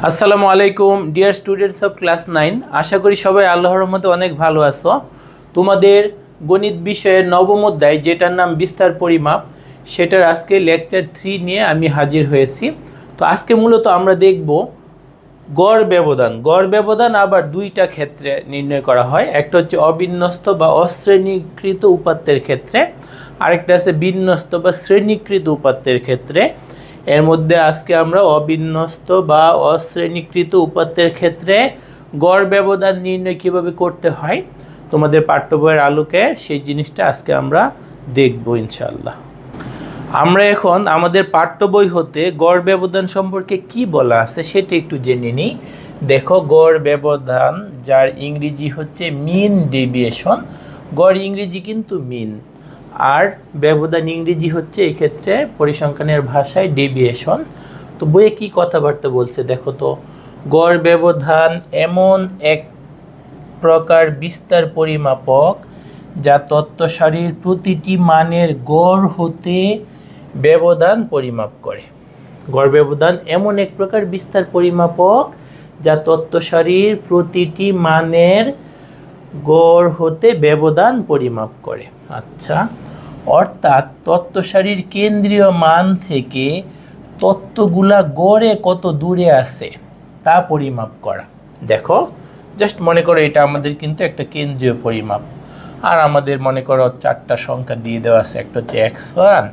আসসালামু আলাইকুম dear students of class 9। আশা করি সবাই আল্লাহর রহমতে অনেক ভালো আছো। তোমাদের গণিত বিষয়ের নবম অধ্যায় যেটার নাম বিস্তার পরিমাপ, সেটার আজকে লেকচার 3 নিয়ে আমি হাজির হয়েছি। তো আজকে মূলত আমরা দেখব গড় ব্যবধান। গড় ব্যবধান আবার দুইটা ক্ষেত্রে নির্ণয় করা হয়, একটা হচ্ছে অবিন্যস্ত বা অশ্রেণীকৃত উপাত্তের ক্ষেত্রে, আরেকটা আছে বিন্যস্ত বা শ্রেণীকৃত উপাত্তের ক্ষেত্রে। এর মধ্যে আজকে আমরা অবিন্যস্ত বা অশ্রেণীকৃত উপাত্তের ক্ষেত্রে গড় ব্যবধান নির্ণয় কীভাবে করতে হয় তোমাদের পাঠ্য বইয়ের আলোকে সেই জিনিসটা আজকে আমরা দেখব ইনশাআল্লাহ। আমরা এখন আমাদের পাঠ্য বই হতে গড় ব্যবধান সম্পর্কে কি বলা আছে সেটা একটু জেনে নিই। দেখো, গড় ব্যবধান যার ইংরেজি হচ্ছে মিন ডেভিয়েশন। গড় ইংরেজি কিন্তু মিন, আর ব্যবধান ইংরেজি হচ্ছে এই ক্ষেত্রে পরিসংখ্যানের ভাষায় ডেভিয়েশন। তো বইয়ে কি কথাবার্তা বলছে দেখো তো। গড় ব্যবধান এমন এক প্রকার বিস্তার পরিমাপক যা তথ্য সারির প্রতিটি মানের গড় হতে ব্যবধান পরিমাপ করে। গড় ব্যবধান এমন এক প্রকার বিস্তার পরিমাপক যা তথ্য সারির প্রতিটি মানের গড় হতে ব্যবধান পরিমাপ করে। আচ্ছা, অর্থাৎ তথ্য সারির কেন্দ্রীয় মান থেকে তথ্যগুলা গড়ে কত দূরে আছে তা পরিমাপ করা। দেখো, জাস্ট মনে করো এটা আমাদের কিন্তু একটা কেন্দ্রীয় পরিমাপ, আর আমাদের মনে করো চারটা সংখ্যা দিয়ে দেওয়া আছে। একটা হচ্ছে x1,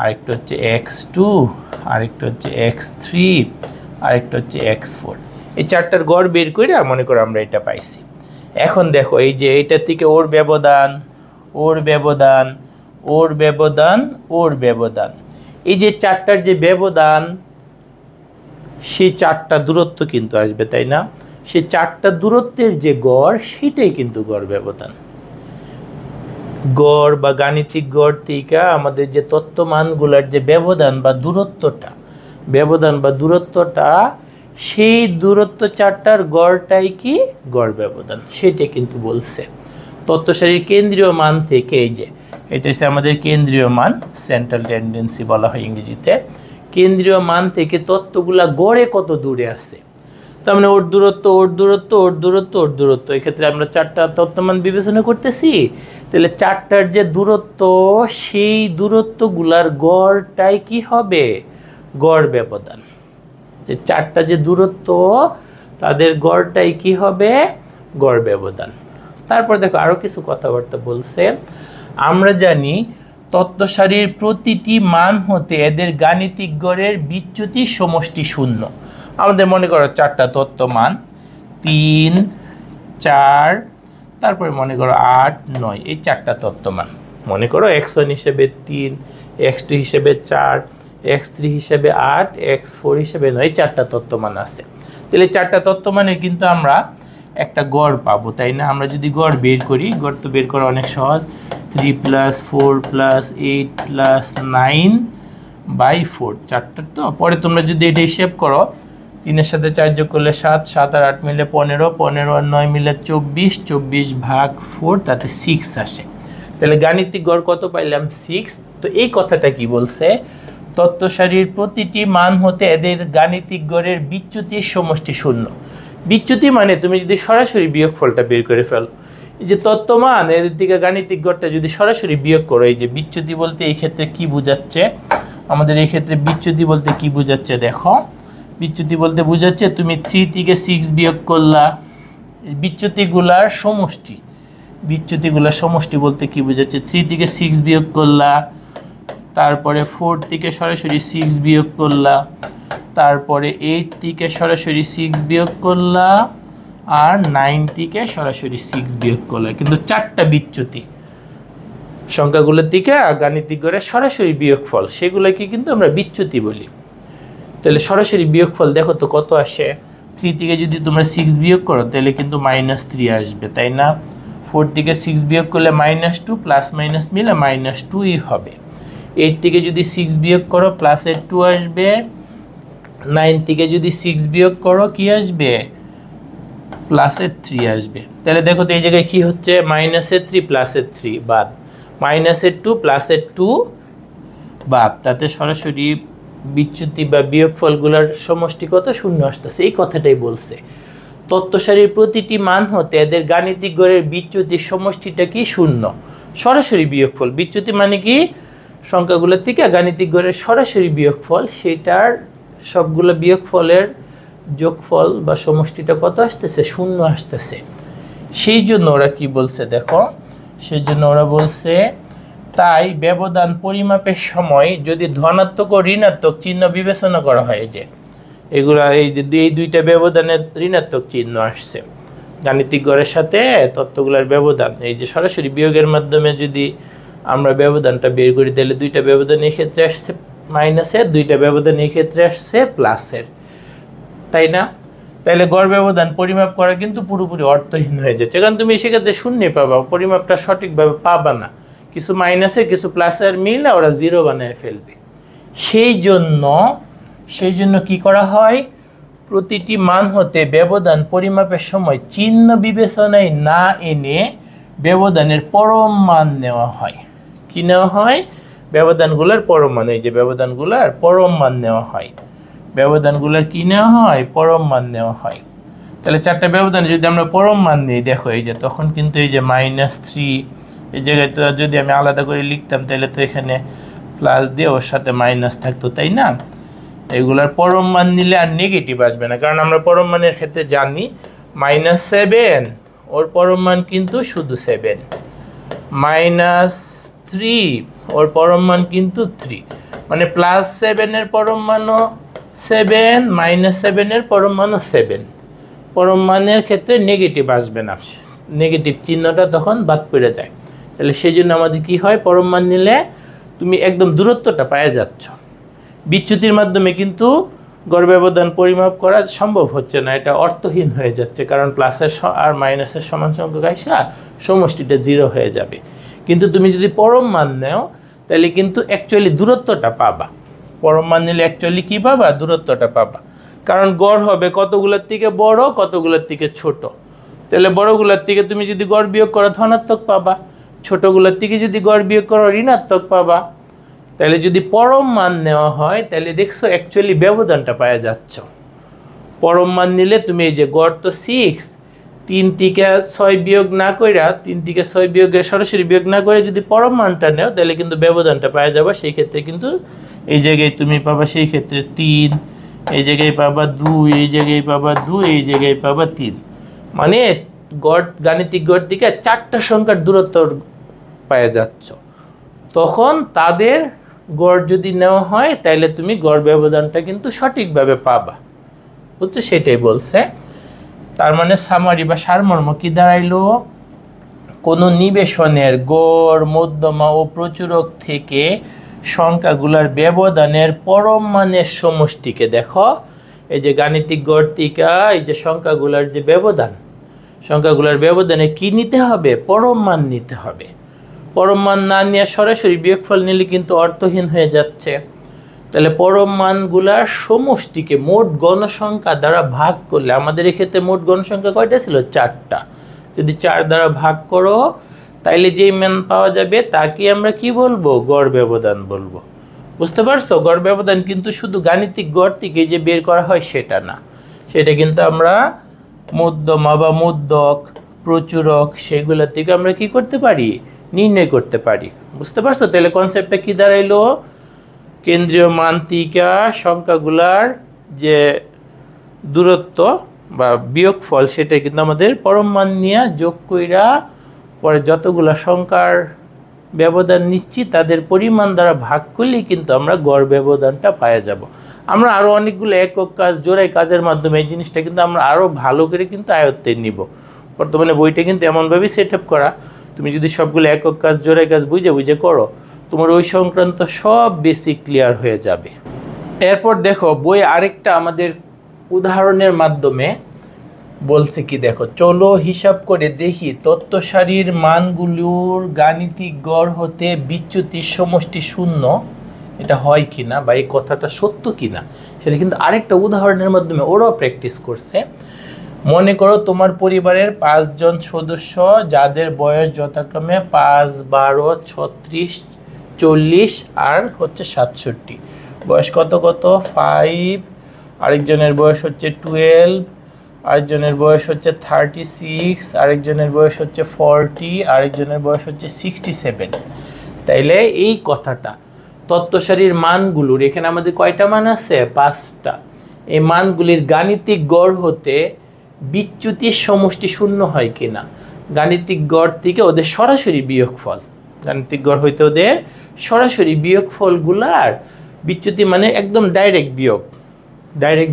আরেকটা হচ্ছে x2, আরেকটা হচ্ছে x3, আরেকটা হচ্ছে x4। এই চারটার গড় বের করে মনে করো আমরা এটা পাইছি। এখন দেখো, এই যে এইটার থেকে ওর ব্যবধান, ওর ব্যবধান, ওর ব্যবধান, ওর ব্যবধান, এই যে চারটার যে ব্যবধান, সেই চারটা দূরত্ব কিন্তু আসবে, তাই না? সেই চারটা দূরত্বের যে গড় সেটাই কিন্তু গড় ব্যবধান। গড় বা গাণিতিক গড় থেকে আমাদের যে তথ্যমানগুলোর যে ব্যবধান বা দূরত্বটা, ব্যবধান বা দূরত্বটা, সেই দূরত্ব চারটার গড়টাই কি গড় ব্যবধান, সেটা কিন্তু বলছে। তথ্য সারির কেন্দ্রীয় মান থেকে, এই যে এটা হচ্ছে আমাদের কেন্দ্রীয় মান, সেন্ট্রাল টেন্ডেন্সি বলা হয় ইংরেজিতে। কেন্দ্রীয় মান থেকে তথ্যগুলা গড়ে কত দূরে আছে, তার মানে ওর দূরত্ব, ওর দূরত্ব, ওর দূরত্ব, ওর দূরত্ব। এক্ষেত্রে আমরা চারটা তথ্যমান বিবেচনা করতেছি, তাহলে চারটার যে দূরত্ব, সেই দূরত্বগুলার গড়টাই কি হবে গড় ব্যবধান। যে চারটা যে দূরত্ব, তাদের গড়টাই কি হবে গড় ব্যবধান। তারপর দেখো আরও কিছু কথাবার্তা বলছে। আমরা জানি তথ্য সারির প্রতিটি মান হতে এদের গাণিতিক গড়ের বিচ্যুতি সমষ্টি শূন্য। আমাদের মনে করো চারটা তথ্য মান 3, 4, তারপরে মনে করো 8, 9, এই চারটা তথ্য মান। মনে করো x1 হিসেবে 3, x2 হিসেবে 4, x3 হিসেবে 8, x4 হিসেবে 9, এই চারটা তথ্য মান আছে। তাহলে চারটা তথ্য মানে কিন্তু আমরা একটা গড় পাবো, তাই না? আমরা যদি গড় বের করি, গড় তো বের করা অনেক সহজ। 3 + 4 + 8 + 9/4, চারটা। তো পরে তোমরা যদি এটা হিসেব করো, 3-এর সাথে 4 যোগ করলে 7, 7 আর 8 মিলে 15, 15 আর 9 মিলে 24, 24/4, তাতে 6 আসে। তাহলে গাণিতিক গড় কত পাইলাম? 6। তো এই কথাটা কি বলছে? তথ্য সারির প্রতিটি মান হতে এদের গাণিতিক গড়ের বিচ্যুতির সমষ্টি শূন্য। বিচ্যুতি মানে তুমি যদি সরাসরি বিয়োগফলটা বের করে ফেলো, এই যে তথ্যমান এদের দিকে গাণিতিক গড়টা যদি সরাসরি বিয়োগ করো, এই যে বিচ্যুতি বলতে এই ক্ষেত্রে কি বোঝাচ্ছে আমাদের? এই ক্ষেত্রে বিচ্যুতি বলতে কি বোঝাচ্ছে দেখো। বিচ্যুতি বলতে বোঝাচ্ছে তুমি 3 থেকে 6 বিয়োগ করলা, বিচ্যুতিগুলার সমষ্টি। বিচ্যুতিগুলার সমষ্টি বলতে কি বোঝাচ্ছে? 3 থেকে 6 বিয়োগ করলা, তারপরে 4 থেকে সরাসরি 6 বিয়োগ করলা, তারপরে 8 থেকে সরাসরি 6 বিয়োগ করলা, আর 9 থেকে সরাসরি 6 বিয়োগ করলা। কিন্তু চারটা বিচ্যুতি সংখ্যাগুলোর দিকে গাণিতিক গড়ের সরাসরি বিয়োগফল, সেগুলোকে কিন্তু আমরা বিচ্যুতি বলি। তাহলে সরাসরি বিয়োগফল দেখো তো কত আসে। 3 থেকে যদি তোমরা 6 বিয়োগ করো তাহলে কিন্তু -3 আসবে, তাই না? 4 থেকে 6 বিয়োগ করলে -2, প্লাস মাইনাস মিলে -2ই হবে। 8 থেকে যদি 6 বিয়োগ করো প্লাসের 2 আসবে। 9 থেকে যদি 6 বিয়োগ করো কি আসবে? প্লাসের 3 আসবে। তাহলে দেখো তো এই জায়গায় কি হচ্ছে? -3 প্লাসের 3 বাদ, -2 প্লাসের 2 বাদ, তাতে সরাসরি বিচ্যুতি বা বিয়োগফলগুলোর সমষ্টি কত, শূন্য আসতেছে, এই কথাটাই বলছে। তত্ত্ব সারির প্রতিটি মান হতে এদের গাণিতিক গড়ের বিচ্যুতির সমষ্টিটা কি, শূন্য। সরাসরি বিয়োগফল, বিচ্যুতি মানে কি সংখ্যাগুলোর থেকে গাণিতিক গড়ের সরাসরি বিয়োগফল, সেটার সবগুলো বিয়োগফলের যোগফল বা সমষ্টিটা কত আসতেছে, শূন্য আসতেছে। সেই জন্য ওরা কি বলছে দেখো, সেই জন্য ওরা বলছে তাই ব্যবধান পরিমাপের সময় যদি ধনাত্মক ও ঋণাত্মক চিহ্ন বিবেচনা করা হয়, যে এগুলা এই যে এই দুইটা ব্যবধানের ঋণাত্মক চিহ্ন আসছে গাণিতিক গড়ের সাথে তত্ত্বগুলোর ব্যবধান, এই যে সরাসরি বিয়োগের মাধ্যমে যদি আমরা ব্যবধানটা বের করি তাহলে দুইটা ব্যবধান এই ক্ষেত্রে আসছে মাইনাসের, দুইটা ব্যবধান এই ক্ষেত্রে আসছে প্লাসের, তাই না? তাহলে গড় ব্যবধান পরিমাপ করা কিন্তু পুরোপুরি অর্থহীন হয়ে যাচ্ছে, কারণ তুমি সেক্ষেত্রে শূন্য পাবা, পরিমাপটা সঠিকভাবে পাবা না, কিছু মাইনাসের কিছু প্লাসের মিললে ওরা জিরো বানিয়ে ফেলবে। সেই জন্য কি করা হয়, প্রতিটি মান হতে ব্যবধান পরিমাপের সময় চিহ্ন বিবেচনায় না এনে ব্যবধানের পরম মান নেওয়া হয়। কি নেওয়া হয়, ব্যবধানগুলোর পরম মান, এই যে ব্যবধানগুলোর পরম মান নেওয়া হয়, ব্যবধানগুলোর কি নেওয়া হয়, পরম মান নেওয়া হয়। তাহলে চারটা ব্যবধানে যদি আমরা পরম মান নিই, দেখো এই যে তখন কিন্তু এই যে -3 এই জায়গায় তো যদি আমি আলাদা করে লিখতাম তাহলে তো এখানে প্লাস দিয়ে ওর সাথে মাইনাস থাকতো, তাই না? এগুলার পরম মান নিলে আর নেগেটিভ আসবে না, কারণ আমরা পরম মানের ক্ষেত্রে জানি -7 ওর পরম মান কিন্তু শুধু 7, -3 ওর পরম মান কিন্তু 3, মানে +7 এর পরম মানও 7, -7 এর পরম মানও 7। পরম মানের ক্ষেত্রে নেগেটিভ আসবে না, নেগেটিভ চিহ্নটা তখন বাদ পড়ে যায়। তাহলে সেই জন্য আমাদের কি হয়, পরম মান নিলে তুমি একদম দূরত্বটা পাওয়া যাচ্ছ। বিচ্যুতির মাধ্যমে কিন্তু গড় ব্যবধান পরিমাপ করা সম্ভব হচ্ছে না, এটা অর্থহীন হয়ে যাচ্ছে, কারণ প্লাসের আর মাইনাসের সমান সংখ্যক আইসা সমষ্টিটা 0 হয়ে যাবে। কিন্তু তুমি যদি পরম মান নাও তাহলে কিন্তু অ্যাকচুয়ালি দূরত্বটা পাবা, পরম মান নিলে অ্যাকচুয়ালি কী পাবা, দূরত্বটা পাবা, কারণ গড় হবে কতগুলোর থেকে বড় কতগুলোর থেকে ছোট। তাহলে বড়গুলোর থেকে তুমি যদি গড় বিয়োগ করো ধনাত্মক পাবা, ছোটগুলোর থেকে যদি গড় বিয়োগ করো ঋণাত্মক পাবা। তাহলে যদি পরম মান নেওয়া হয় তাহলে দেখছো অ্যাকচুয়ালি ব্যবধানটা পাওয়া যাচ্ছ। পরম মান নিলে তুমি এই যে গড় তো 6, 3 থেকে 6 বিয়োগ না কইরা 3 থেকে 6 বিয়োগের সরাসরি বিয়োগ না করে যদি পরম মানটা নেও তাহলে কিন্তু ব্যবধানটা পাওয়া যাবে। সেই ক্ষেত্রে কিন্তু এই জায়গায় তুমি পাবা, সেই ক্ষেত্রে 3, এই জায়গায় পাবা 2, এই জায়গায় পাবা 2, এই জায়গায় পাবা 3, মানে গড় গাণিতিক গড় থেকে 4টা সংখ্যার দূরত্ব পাওয়া যাচ্ছ। তখন তাদের গড় যদি নেওয়া হয় তাহলে তুমি গড় ব্যবধানটা কিন্তু সঠিকভাবে পাবা, বুঝছো? সেটাই বলছে। তার মানে সামারি বা সারমর্ম কি দাঁড়াইলো, কোনো নিবেশনের গড় মধ্যমা ও প্রচুরক থেকে সংখ্যাগুলোর ব্যবধানের পরম মানের সমষ্টিকে, দেখো এই যে গাণিতিক গড় টিকা, এই যে সংখ্যাগুলোর যে ব্যবধান, সংখ্যাগুলোর ব্যবধানে কি নিতে হবে, পরম মান নিতে হবে। পরম মান না নিয়ে সরাসরি বিয়োগফল নিলে কিন্তু অর্থহীন হয়ে যাচ্ছে। তাহলে পরম মানগুলার সমষ্টিকে মোট গণসংখ্যা দ্বারা ভাগ করলে, আমাদের এক্ষেত্রে মোট গণসংখ্যা কয়টা ছিল, 4টা, যদি 4 দ্বারা ভাগ করো তাইলে যেই মান পাওয়া যাবে তাকে আমরা কি বলবো, গড় ব্যবধান বলবো। বুঝতে পারছো? গড় ব্যবধান কিন্তু শুধু গাণিতিক গড় থেকে যে বের করা হয় সেটা না, সেটা কিন্তু আমরা মধ্যমা বা মধ্যক প্রচুরক সেগুলোর থেকে আমরা কি করতে পারি, নির্ণয় করতে পারি। বুঝতে পারছো? তাহলে কনসেপ্টটা কি দাঁড়াইলো, কেন্দ্রীয় মান থেকে সংখ্যাগুলার যে দূরত্ব বা বিয়োগফল সেটা কিন্তু আমাদের পরম মান নিয়ে যোগ কইরা পরে যতগুলা সংখ্যার ব্যবধান নিচ্ছি তাদের পরিমাণ দ্বারা ভাগ করলেই কিন্তু আমরা গড় ব্যবধানটা পাওয়া যাব। আমরা আরও অনেকগুলো একক কাজ, জোড়াই কাজের মাধ্যমে এই জিনিসটা কিন্তু আমরা আরও ভালো করে কিন্তু আয়ত্তে নিব। বর্তমানে বইটা কিন্তু এমনভাবেই সেট আপ করা, তুমি যদি সবগুলো একক কাজ, জোড়াই কাজ বুঝে করো, তোমার ওই সংক্রান্ত সব বেসিক ক্লিয়ার হয়ে যাবে। এরপর দেখো বই আরেকটা আমাদের উদাহরণের মাধ্যমে বলছে কি, দেখো চলো হিসাব করে দেখি তত্ত্ব সারির মানগুলোর গাণিতিক গড় হতে বিচ্যুতির সমষ্টি শূন্য, এটা হয় কিনা বা এই কথাটা সত্য কিনা সেটা কিন্তু আরেকটা উদাহরণের মাধ্যমে ওরাও প্র্যাকটিস করছে। মনে করো তোমার পরিবারের 5 জন সদস্য যাদের বয়স যথাক্রমে 5, 12, 36, 40 আর 67। বয়স কত কত 5, আরেকজনের বয়স হচ্ছে 12, আরেকজনের বয়স হচ্ছে 36, আরেকজনের বয়স হচ্ছে 40, আরেকজনের বয়স হচ্ছে 67। তাইলে এই কথাটা তত্ত্ব সারির মানগুলোর এখানে আমাদের কয়টা মান আছে? 5টা। এই মানগুলির গাণিতিক গড় হতে বিচ্যুতির সমষ্টি শূন্য হয় কিনা, গাণিতিক গড় থেকে ওদের সরাসরি বিয়োগফল, গাণিতিক গড় হইতে ওদের সরাসরি বিয়োগফলগুলার বিচ্যুতি মানে একদম ডাইরেক্ট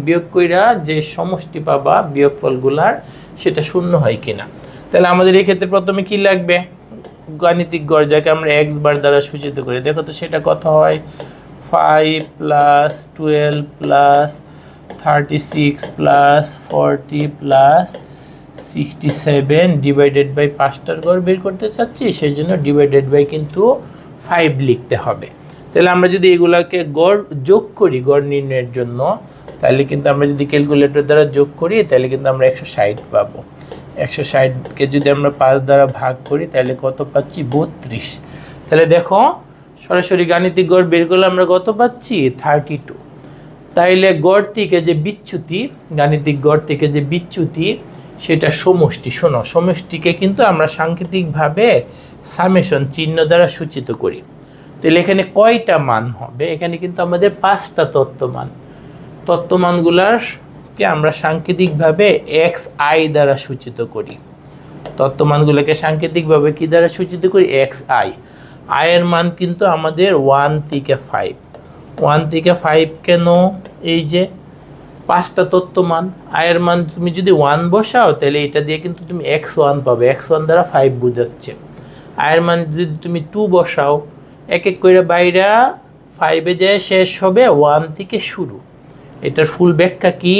বিয়োগ কইরা যে সমষ্টি পাবা বিয়োগফলগুলার সেটা শূন্য হয় কিনা। তাহলে আমাদের এই ক্ষেত্রে প্রথমে কি লাগবে? গাণিতিক গড়, যাকে আমরা এক্স বার দ্বারা সূচিত করি। দেখো তো সেটা কত হয়? 5 + 12 + 36 + 40 + 67 ডিভাইডেড বাই 5টার গড় বের করতে চাচ্ছি, সেই জন্য ডিভাইডেড বাই কিন্তু 5 লিখতে হবে। তাহলে আমরা যদি এগুলাকে গড় যোগ করি গড় নির্ণয়ের জন্য, তাহলে কিন্তু আমরা যদি ক্যালকুলেটর দ্বারা যোগ করি তাহলে কিন্তু আমরা 160 পাবো। 160কে যদি আমরা 5 দ্বারা ভাগ করি তাহলে কত পাচ্ছি? 32। তাহলে দেখো সরাসরি গাণিতিক গড় বের করলে আমরা কত পাচ্ছি? 32। তাইলে গড় থেকে যে বিচ্যুতি, গাণিতিক গড় থেকে যে বিচ্যুতি সেটা সমষ্টি। শোনো, সমষ্টিকে কিন্তু আমরা সাংকেতিকভাবে সামেশন চিহ্ন দ্বারা সূচিত করি। তাহলে এখানে কয়টা মান হবে? এখানে কিন্তু আমাদের 5টা তত্ত্বমানগুলারকে আমরা সাংকেতিকভাবে xi দ্বারা সূচিত করি। তত্ত্বমানগুলোকে সাংকেতিকভাবে কি দ্বারা সূচিত করি? xi। i এর মান কিন্তু আমাদের 1 থেকে 5। 1 থেকে 5 কেন? এই যে 5টা তত্ত্বমান, i এর মান তুমি যদি 1 বসাও তাহলে এটা দিয়ে কিন্তু তুমি x1 পাবে, x1 দ্বারা 5 বোঝাচ্ছে। i এর মান যদি তুমি 2 বসাও, এক এক করে বাইরা 5-এ যায় শেষ হবে, 1 থেকে শুরু। এটার ফুল ব্যাখ্যা কি?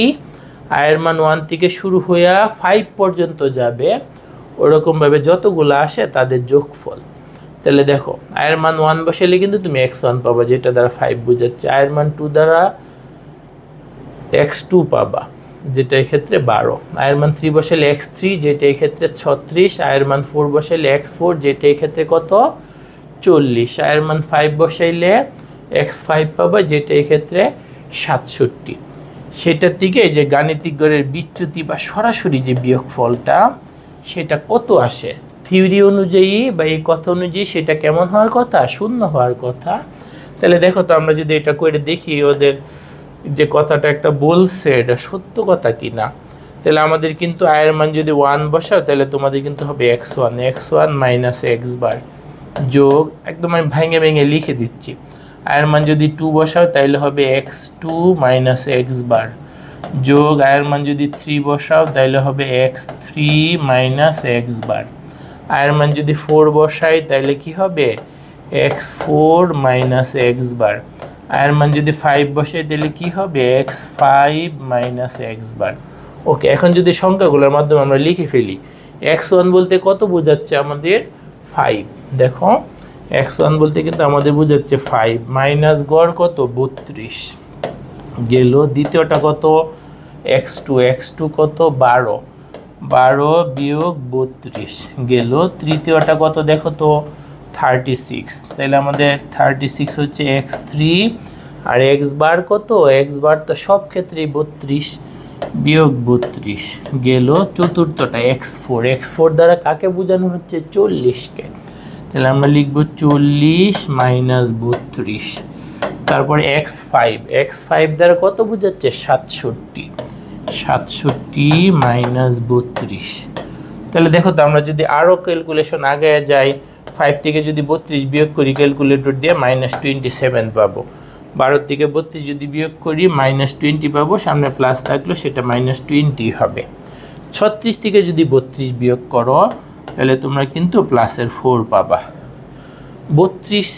i এর মান 1 থেকে শুরু হইয়া 5 পর্যন্ত যাবে, ওরকমভাবে যতগুলো আসে তাদের যোগফল। তাহলে দেখো i এর মান 1 বসাইলে কিন্তু তুমি x1 পাবা, যেটা দ্বারা 5 বোঝাচ্ছে। i এর মান 2 দ্বারা x2 পাবা, যেটা এই ক্ষেত্রে 12। i এর মান 3 বসাইলে x3, যেটা এই ক্ষেত্রে 36। i এর মান 4 বসাইলে x4, যেটা এই ক্ষেত্রে কত? 40। i এর মান 5 বসাইলে x5 পাবা, যেটা এই ক্ষেত্রে 67। সেটার থেকে যে গাণিতিক গড়ের বিচ্যুতি বা সরাসরি যে বিয়োগফলটা সেটা কত আসে থিওরি অনুযায়ী বা এই কথা অনুযায়ী, সেটা কেমন হওয়ার কথা? শূন্য হওয়ার কথা। তাহলে দেখো তো আমরা যদি এটা করে দেখি ওদের যে কথাটা একটা বলছে এটা সত্য কথা কি না। তাহলে আমাদের কিন্তু i এর মান যদি 1 বসাও তাহলে তোমাদের কিন্তু হবে x1 - x বার যোগ, একদম আমি ভেঙে লিখে দিচ্ছি। i এর মান যদি 2 বসাও তাহলে হবে x2 - x বার যোগ, i এর মান যদি 3 বসাও তাহলে হবে x3 - x বার। i এর মান যদি 4 বসাই তাহলে কি হবে? x4 - x bar. i এর মান যদি 5 বসাই তাহলে কি হবে? x5 - x বার। ওকে, এখন যদি সংখ্যাগুলোর মাধ্যমে আমরা লিখে ফেলি, x1 বলতে কত বোঝাচ্ছে আমাদের? 5। দেখো x1 বলতে কিন্তু আমাদের বোঝাচ্ছে 5, মাইনাস গড় কত? 32 গেল। দ্বিতীয়টা কত? x2 কত? 12 বিয়োগ 32 গেল। তৃতীয়টা কত দেখো তো? 36। তাহলে আমাদের 36 হচ্ছে x3, আর x বার কত? x বার তো সব ক্ষেত্রেই 32 বিয়োগ 32 গেল। চতুর্থটা x4 দ্বারা কাকে বোঝানো হচ্ছে? 40-কে। তাহলে আমরা লিখব 40 - 32। তারপরে x5 দ্বারা কত বোঝাচ্ছে? 67 - 32। তাহলে দেখো তো আমরা যদি আরও ক্যালকুলেশন আগে যাই, 5 থেকে যদি 32 বিয়োগ করি ক্যালকুলেটর দিয়ে -27 পাবো। 12 থেকে 32 যদি বিয়োগ করি -20 পাবো, সামনে প্লাস থাকলো সেটা -20 হবে। 36 থেকে যদি 32 বিয়োগ করো তাহলে তোমরা কিন্তু প্লাসের 4 পাবা। 32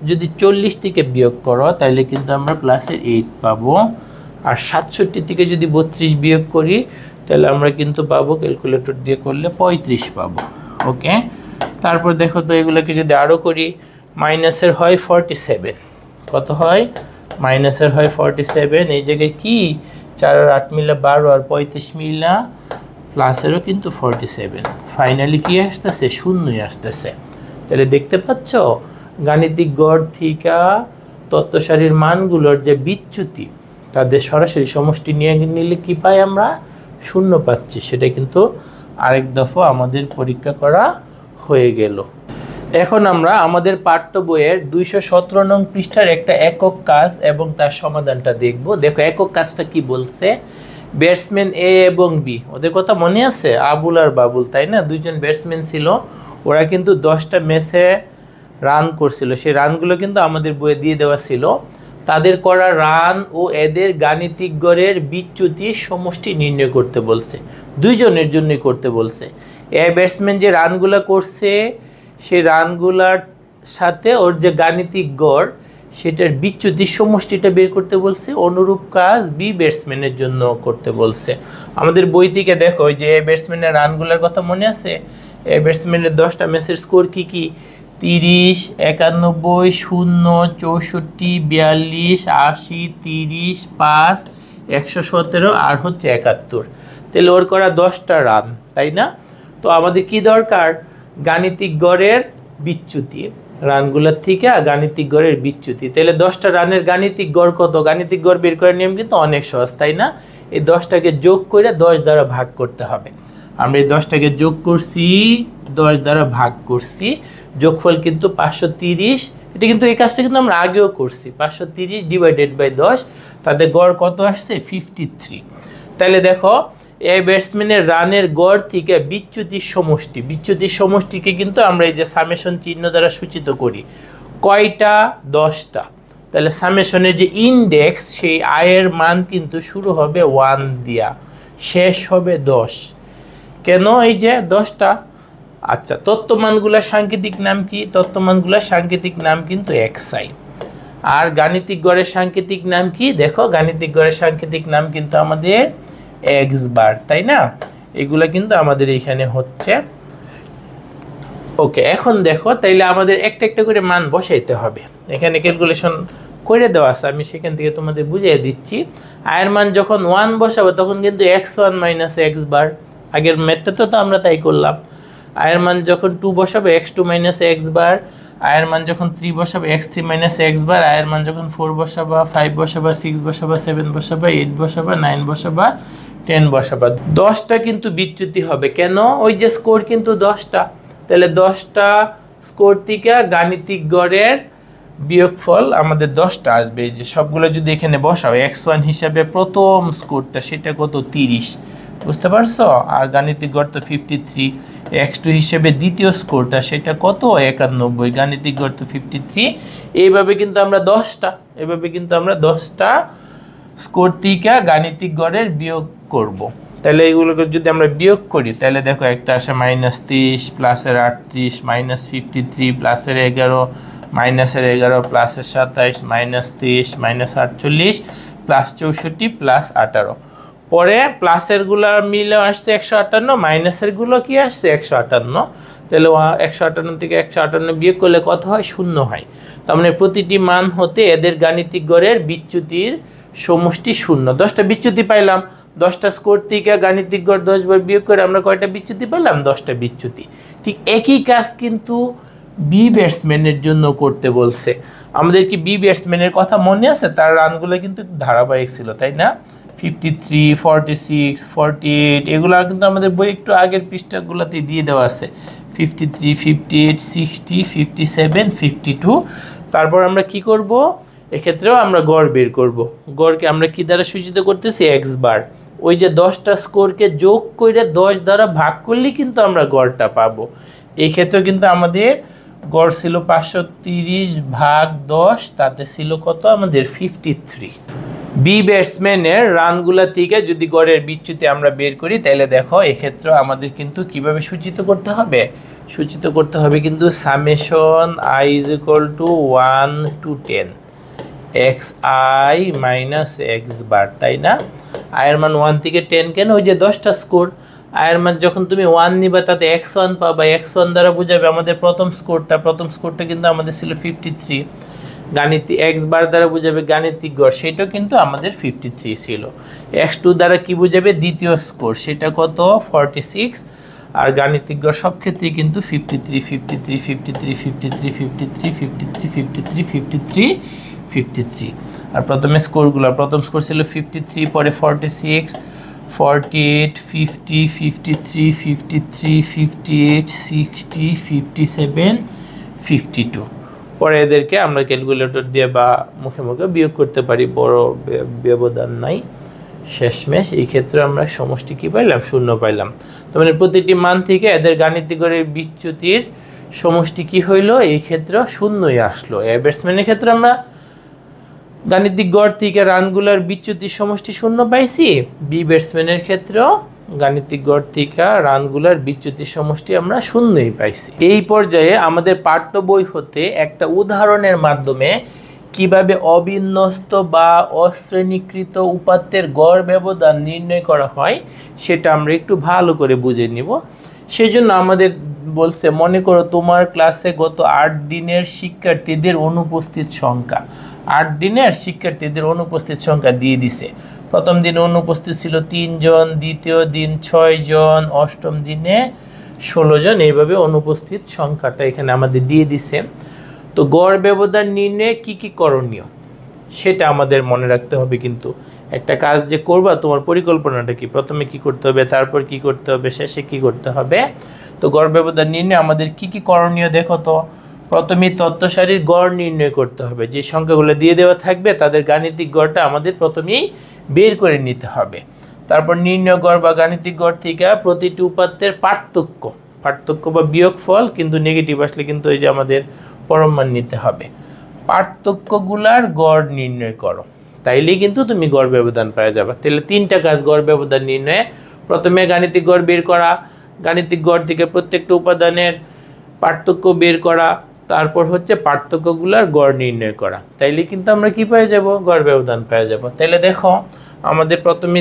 যদি 40 থেকে বিয়োগ করো তাহলে কিন্তু আমরা প্লাসের 8 পাবো। আর 67 থেকে যদি 32 বিয়োগ করি তাহলে আমরা কিন্তু পাবো, ক্যালকুলেটর দিয়ে করলে 35 পাবো। ওকে, তারপর দেখো তো এগুলোকে যদি আরও করি, মাইনাসের হয় 47। কত হয়? মাইনাসের হয় 47। এই জায়গায় কি 4 আর 8 মিলা 12, আর 35 মিলা প্লাসেরও কিন্তু 47। ফাইনালি কি আসতেছে? শূন্যই আসতেছে। তাহলে দেখতে পাচ্ছ গাণিতিক গড় থিকা তত্ত্ব সারির মানগুলোর যে বিচ্যুতি তাদের সরাসরি সমষ্টি নিয়ে নিলে কি পাই আমরা? শূন্য পাচ্ছি। সেটা কিন্তু আরেক দফা আমাদের পরীক্ষা করা হয়ে গেল। এখন আমরা আমাদের পাঠ্য বইয়ের 217 নং পৃষ্ঠার একটা একক কাজ এবং তার সমাধানটা দেখব। দেখো একক কাজটা কি বলছে। ব্যাটসম্যান এ এবং বি, ওদের কথা মনে আছে? আবুল আর বাবুল, তাই না? দুইজন ব্যাটসম্যান ছিল, ওরা কিন্তু 10টা ম্যাচে রান করছিল। সেই রানগুলো কিন্তু আমাদের বইয়ে দিয়ে দেওয়া ছিল। তাদের করা রান ও এদের গাণিতিক গড়ের বিচ্যুতির সমষ্টি নির্ণয় করতে বলছে। দুইজনের জন্যই করতে বলছে। এ ব্যাটসম্যান যে রানগুলো করছে সেই রানগুলার সাথে ওর যে গাণিতিক গড় সেটার বিচ্যুতির সমষ্টিটা বের করতে বলছে। অনুরূপ কাজ বি ব্যাটসম্যানের জন্য করতে বলছে। আমাদের বই থেকে দেখো যে এ ব্যাটসম্যানের রানগুলোর কথা মনে আছে? এ ব্যাটসম্যানের 10টা ম্যাচের স্কোর কি কি? 30, 91, 0, 64, 42, 80, 30, 5, 117 আর হচ্ছে 71। তাহলে ওর করা 10টা রান, তাই না? তো আমাদের কি দরকার? গাণিতিক গড়ের বিচ্যুতি, রানগুলোর থেকে গাণিতিক গড়ের বিচ্যুতি। তাহলে 10টা রানের গাণিতিক গড় কত? গাণিতিক গড় বের করার নিয়ম কিন্তু অনেক সহজ, তাই না? এই 10টাকে যোগ করে 10 দ্বারা ভাগ করতে হবে। আমরা এই 10টাকে যোগ করছি, 10 দ্বারা ভাগ করছি, যোগফল কিন্তু 530। এটা কিন্তু এই কাজটা কিন্তু আমরা আগেও করছি। 530 ডিভাইডেড বাই 10, তাদের গড় কত আসছে? 53। তাহলে দেখো এই ব্যাটসম্যানের রানের গড় থেকে বিচ্যুতির সমষ্টি, বিচ্যুতির সমষ্টিকে কিন্তু আমরা এই যে সামেশন চিহ্ন দ্বারা সূচিত করি। কয়টা? 10টা। তাহলে সামেশনের যে ইন্ডেক্স সেই আয়ের মান কিন্তু শুরু হবে 1 দিয়া, শেষ হবে 10। কেন? এই যে 10টা। আচ্ছা, তত্ত্বমানগুলোর সাংকেতিক নাম কি? তত্ত্বমানগুলোর সাংকেতিক নাম কিন্তু xi। আর গাণিতিক গড়ের সাংকেতিক নাম কি? দেখো গাণিতিক গড়ের সাংকেতিক নাম কিন্তু আমাদের x বার, তাই না? এগুলা কিন্তু আমাদের এখানে হচ্ছে। ওকে, এখন দেখো তাইলে আমাদের একটা একটা করে মান বসাইতে হবে। এখানে ক্যালকুলেশন করে দেওয়া আছে, আমি সেখান থেকে তোমাদের বুঝিয়ে দিচ্ছি। আয়ের মান যখন 1 বসাবো তখন কিন্তু x1 মাইনাস x বার, আগের ম্যাথটা তো আমরা তাই করলাম। আয়ের মান যখন 2 বসাবো x2 মাইনাস x বার, আয়ের মান যখন 3 বসাবো x3 মাইনাস x বার, আয়ের মান যখন 4 বসাবা, 5 বসাবা, 6 বসাবা, 7 বসাবা, 8 বসাবা, 9 বসাবা, 10 বসাবা। 10টা কিন্তু বিচ্যুতি হবে। কেন? ওই যে স্কোর কিন্তু 10টা। তাহলে 10টা স্কোর থেকে গাণিতিক গড়ের বিয়োগফল আমাদের 10টা আসবে। এই যে সবগুলো যদি এখানে বসাও, x1 হিসাবে প্রথম স্কোরটা সেটা কত? 30, বুঝতে পারছো? আর গাণিতিক গড় তো 53। x2 হিসেবে দ্বিতীয় স্কোরটা সেটা কত? 91, গাণিতিক গড় তো 53। এইভাবে কিন্তু আমরা 10টা স্কোর থেকে গাণিতিক গড়ের বিয়োগ করব। তাহলে এইগুলোকে যদি আমরা বিয়োগ করি তাহলে দেখো একটা আসে -23, প্লাসের 38, -53, প্লাসের 11, মাইনাসের 11, প্লাসের 27, -23, -48, প্লাস 64, প্লাস 18। পরে প্লাসেরগুলো মিলে আসছে 158, মাইনাসেরগুলো কি আসছে? 158। তাহলে 158 থেকে 158 বিয়োগ করলে কত হয়? 0 হয়। তার মানে প্রতিটি মান হতে এদের গাণিতিক গড়ের বিচ্যুতির সমষ্টি 0। 10টা বিচ্যুতি পাইলাম। 10টা স্কোর থেকে গাণিতিক গড় 10 বার বিয়োগ করে আমরা কয়টা বিচ্যুতি পেলাম? 10টা বিচ্যুতি। ঠিক একই কাজ কিন্তু বি ব্যাটসম্যানের জন্য করতে বলছে। আমাদের কি বি ব্যাটসম্যানের কথা মনে আছে? তার রানগুলো কিন্তু ধারাবাহিক ছিল, তাই না? 53, 46, 48 এগুলো কিন্তু আমাদের বই একটু আগের পৃষ্ঠাগুলোতে দিয়ে দেওয়া আছে। 53, 58, 60, 57, 52। তারপর আমরা কি করব? এক্ষেত্রেও আমরা গড় বের করব। গড়কে আমরা কি দ্বারা সূচিত করতেছি? x বার। ওই যে 10টা স্কোরকে যোগ করে 10 দ্বারা ভাগ করলে কিন্তু আমরা গড়টা পাবো। এই ক্ষেত্রে কিন্তু আমাদের গড় ছিল 530 ভাগ 10, তাতে ছিল কত? আমাদের 53। বি ব্যাটসম্যানের রানগুলা থেকে যদি গড়ের বিচ্যুতি আমরা বের করি তাহলে দেখো এক্ষেত্রে আমাদের কিন্তু কিভাবে সূচিত করতে হবে? সূচিত করতে হবে কিন্তু summation i = 1 to 10 xi minus x বার, তাই না? আয়ের মান 1 থেকে 10 কেন? ওই যে 10টা স্কোর। আয়ের মান যখন তুমি 1 নিবা তাতে x1 পাবা, x1 দ্বারা বোঝাবে আমাদের প্রথম স্কোরটা কিন্তু আমাদের ছিল 53। গাণিতিক x বার দ্বারা বোঝাবে গাণিতিক গড়, সেটাও কিন্তু আমাদের 53 ছিল। x2 দ্বারা কি বোঝাবে? দ্বিতীয় স্কোর, সেটা কত? 46। আর গাণিতিক গড় সব ক্ষেত্রে কিন্তু 53, 53, 53, 53, 53, 53, 53, 53, 53। আর প্রথমে স্কোরগুলো, প্রথম স্কোর ছিল 53, পরে 46, 48, 50, 53, 53, 58, 60, 57, 52। পরে এদেরকে আমরা ক্যালকুলেটর দিয়ে বা মুখে মুখে বিয়োগ করতে পারি, বড় ব্যবধান নাই। শেষমেশ এই ক্ষেত্রে আমরা সমষ্টি কী পাইলাম? 0 পাইলাম। তো মানে প্রতিটি মান থেকে এদের গাণিতিক গড়ের বিচ্যুতির সমষ্টি কি হইল? এই ক্ষেত্রে 0ই আসলো। এ ব্যাটসম্যানের ক্ষেত্রে আমরা গাণিতিক গড় থেকে রানগুলার বিচ্যুতির সমষ্টি 0 পাইছি, বি ব্যাটসম্যানের ক্ষেত্রেও গাণিতিক গড় থেকে রানগুলার বিচ্যুতির সমষ্টি আমরা 0ই পাইছি। এই পর্যায়ে আমাদের পাঠ্য বই হতে একটা উদাহরণের মাধ্যমে কিভাবে অবিন্যস্ত বা অশ্রেণীকৃত উপাত্তের গড় ব্যবধান নির্ণয় করা হয় সেটা আমরা একটু ভালো করে বুঝে নিব। সেই জন্য আমাদের বলছে, মনে করো তোমার ক্লাসে গত 8 দিনের শিক্ষার্থীদের অনুপস্থিত সংখ্যা, 8 দিনের শিক্ষার্থীদের অনুপস্থিত সংখ্যা দিয়ে দিছে। প্রথম দিনে অনুপস্থিত ছিল 3 জন, দ্বিতীয় দিন 6 জন, অষ্টম দিনে 16 জন, এইভাবে অনুপস্থিত সংখ্যাটা এখানে আমাদের দিয়ে দিছে। তো গড় ব্যবধান নির্ণয়ে কি কি করণীয় সেটা আমাদের মনে রাখতে হবে। কিন্তু একটা কাজ যে করবা, তোমার পরিকল্পনাটা কি, প্রথমে কি করতে হবে, তারপর কি করতে হবে, শেষে কি করতে হবে। তো গড় ব্যবধান নির্ণয়ে আমাদের কি কি করণীয় দেখো তো। প্রথমে তথ্য সারির গড় নির্ণয় করতে হবে। যে সংখ্যাগুলো দিয়ে দেওয়া থাকবে তাদের গাণিতিক গড়টা আমাদের প্রথমেই বের করে নিতে হবে। তারপর নির্ণয় গড় বা গাণিতিক গড় থেকে প্রতিটি উপাত্তের পার্থক্য বা বিয়োগফল, কিন্তু নেগেটিভ আসলে কিন্তু এই যে আমাদের পরম মান নিতে হবে। পার্থক্যগুলার গড় নির্ণয় করো, তাইলেই কিন্তু তুমি গড় ব্যবধান পাওয়া যাবে। তাহলে 3টা কাজ গড় ব্যবধান নির্ণয়ে। প্রথমে গাণিতিক গড় বের করা, গাণিতিক গড় থেকে প্রত্যেকটা উপাদানের পার্থক্য বের করা, তারপর হচ্ছে পার্থক্যগুলার গড় নির্ণয় করা। তাইলে কিন্তু আমরা কি পেয়ে যাব? গড় ব্যবধান পেয়ে যাব। তাহলে দেখো আমাদের প্রথমে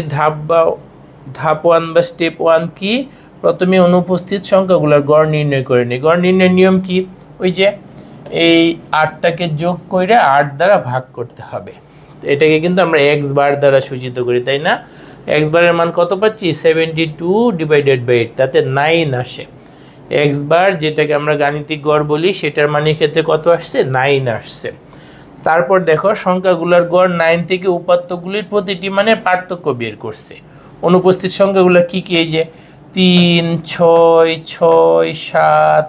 ধাপ 1 বা স্টেপ 1 কি? প্রথমে অনুপস্থিত সংখ্যাগুলোর গড় নির্ণয় করে নিই। গড় নির্ণয়ের নিয়ম কি? ওই যে এই 8টাকে যোগ করে 8 দ্বারা ভাগ করতে হবে। এটাকে কিন্তু আমরা এক্স বার দ্বারা সূচিত করি, তাই না? এক্স বারের মান কত পাচ্ছি? 72 ডিভাইডেড বাই 8, তাতে 9 আসে। এক্স বার যেটাকে আমরা গাণিতিক গড় বলি, সেটার মানের ক্ষেত্রে কত আসছে? 9 আসছে। তারপর দেখো সংখ্যাগুলোর গড় 9 থেকে উপাত্তগুলির প্রতিটি মানের পার্থক্য বের করছে। অনুপস্থিত সংখ্যাগুলো কি কি? এই যে 3, 6, 6, 7,